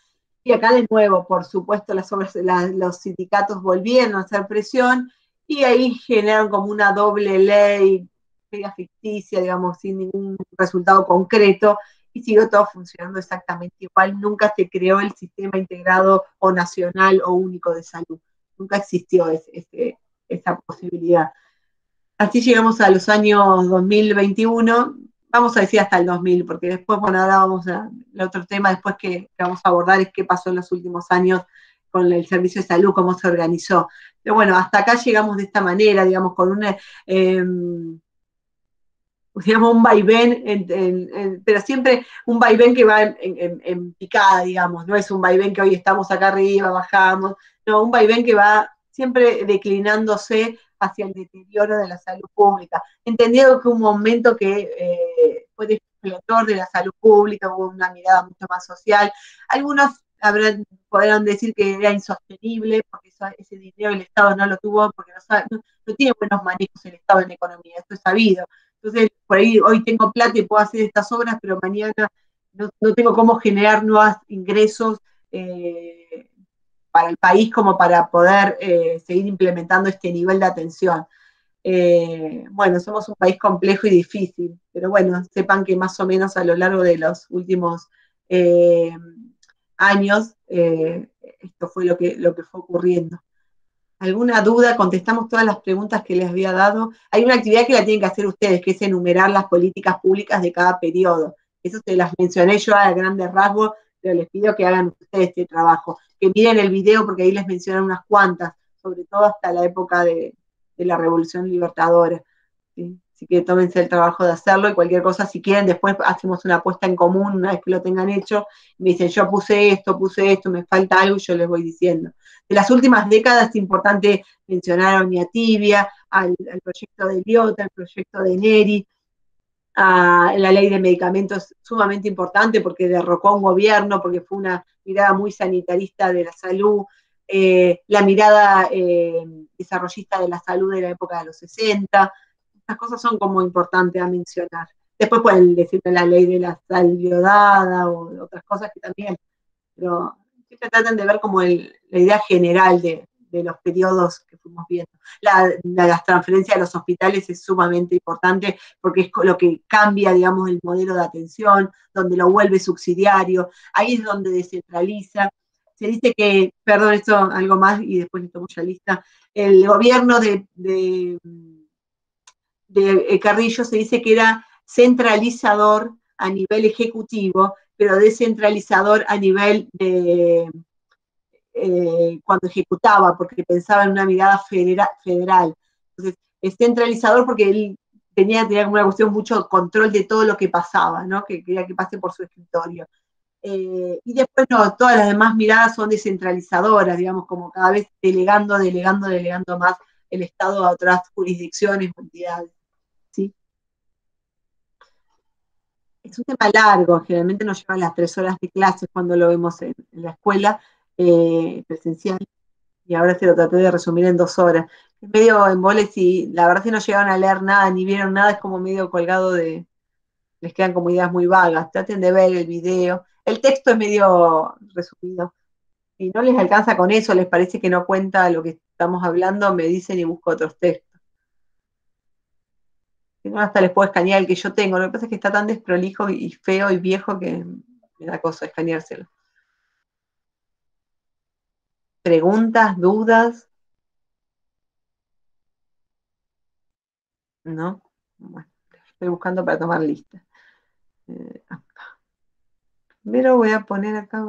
Y acá de nuevo, por supuesto, los sindicatos volvieron a hacer presión y ahí generaron como una doble ley, media ficticia, digamos, sin ningún resultado concreto, y siguió todo funcionando exactamente igual. Nunca se creó el sistema integrado o nacional o único de salud. Nunca existió esa posibilidad. Así llegamos a los años 2021, vamos a decir hasta el 2000, porque después, bueno, ahora vamos el otro tema después que vamos a abordar es qué pasó en los últimos años con el servicio de salud, cómo se organizó. Pero bueno, hasta acá llegamos de esta manera, digamos, con digamos, un vaivén, pero siempre un vaivén que va en picada, digamos, no es un vaivén que hoy estamos acá arriba, bajamos, no, un vaivén que va siempre declinándose hacia el deterioro de la salud pública, entendiendo que un momento que fue de explotor de la salud pública, hubo una mirada mucho más social, algunos podrán decir que era insostenible, porque ese dinero el Estado no lo tuvo, porque no tiene buenos manejos el Estado en la economía, esto es sabido. Entonces, por ahí hoy tengo plata y puedo hacer estas obras, pero mañana no tengo cómo generar nuevos ingresos para el país como para poder seguir implementando este nivel de atención. Bueno, somos un país complejo y difícil, pero bueno, sepan que más o menos a lo largo de los últimos años esto fue lo que fue ocurriendo. ¿Alguna duda? Contestamos todas las preguntas que les había dado. Hay una actividad que la tienen que hacer ustedes, que es enumerar las políticas públicas de cada periodo. Eso se las mencioné yo a grandes rasgos, pero les pido que hagan ustedes este trabajo. Que miren el video, porque ahí les mencionan unas cuantas, sobre todo hasta la época de la Revolución Libertadora. ¿Sí? Así que tómense el trabajo de hacerlo y cualquier cosa, si quieren, después hacemos una apuesta en común una vez que lo tengan hecho. Me dicen, yo puse esto, me falta algo y yo les voy diciendo. De las últimas décadas es importante mencionar a Unia Tibia, al proyecto de Liotta, al proyecto de Neri, a la ley de medicamentos sumamente importante porque derrocó a un gobierno, porque fue una mirada muy sanitarista de la salud, la mirada desarrollista de la salud de la época de los 60. Estas cosas son como importantes a mencionar. Después pueden decirme la ley de la sal iodada o otras cosas que también, pero siempre traten de ver como la idea general de los periodos que fuimos viendo. Las transferencias a los hospitales es sumamente importante porque es lo que cambia, digamos, el modelo de atención, donde lo vuelve subsidiario, ahí es donde descentraliza. Se dice que, perdón, esto algo más y después le tomo ya lista, el gobierno de Carrillo se dice que era centralizador a nivel ejecutivo, pero descentralizador a nivel de cuando ejecutaba, porque pensaba en una mirada federal. Entonces, es centralizador porque él tenía como una cuestión mucho control de todo lo que pasaba, ¿no? Que quería que pase por su escritorio. Y después no, todas las demás miradas son descentralizadoras, digamos, como cada vez delegando más el Estado a otras jurisdicciones o entidades. ¿Sí? Es un tema largo, generalmente nos lleva las 3 horas de clase cuando lo vemos en la escuela presencial, y ahora se lo traté de resumir en 2 horas. Es medio embole si la verdad si no llegaron a leer nada ni vieron nada, es como medio colgado les quedan como ideas muy vagas. Traten de ver el video. El texto es medio resumido. Si no les alcanza con eso, les parece que no cuenta lo que estamos hablando, me dicen y busco otros textos. Si no, hasta les puedo escanear el que yo tengo. Lo que pasa es que está tan desprolijo y feo y viejo que me da cosa escaneárselo. ¿Preguntas, dudas? ¿No? Bueno, estoy buscando para tomar lista. Primero voy a poner acá,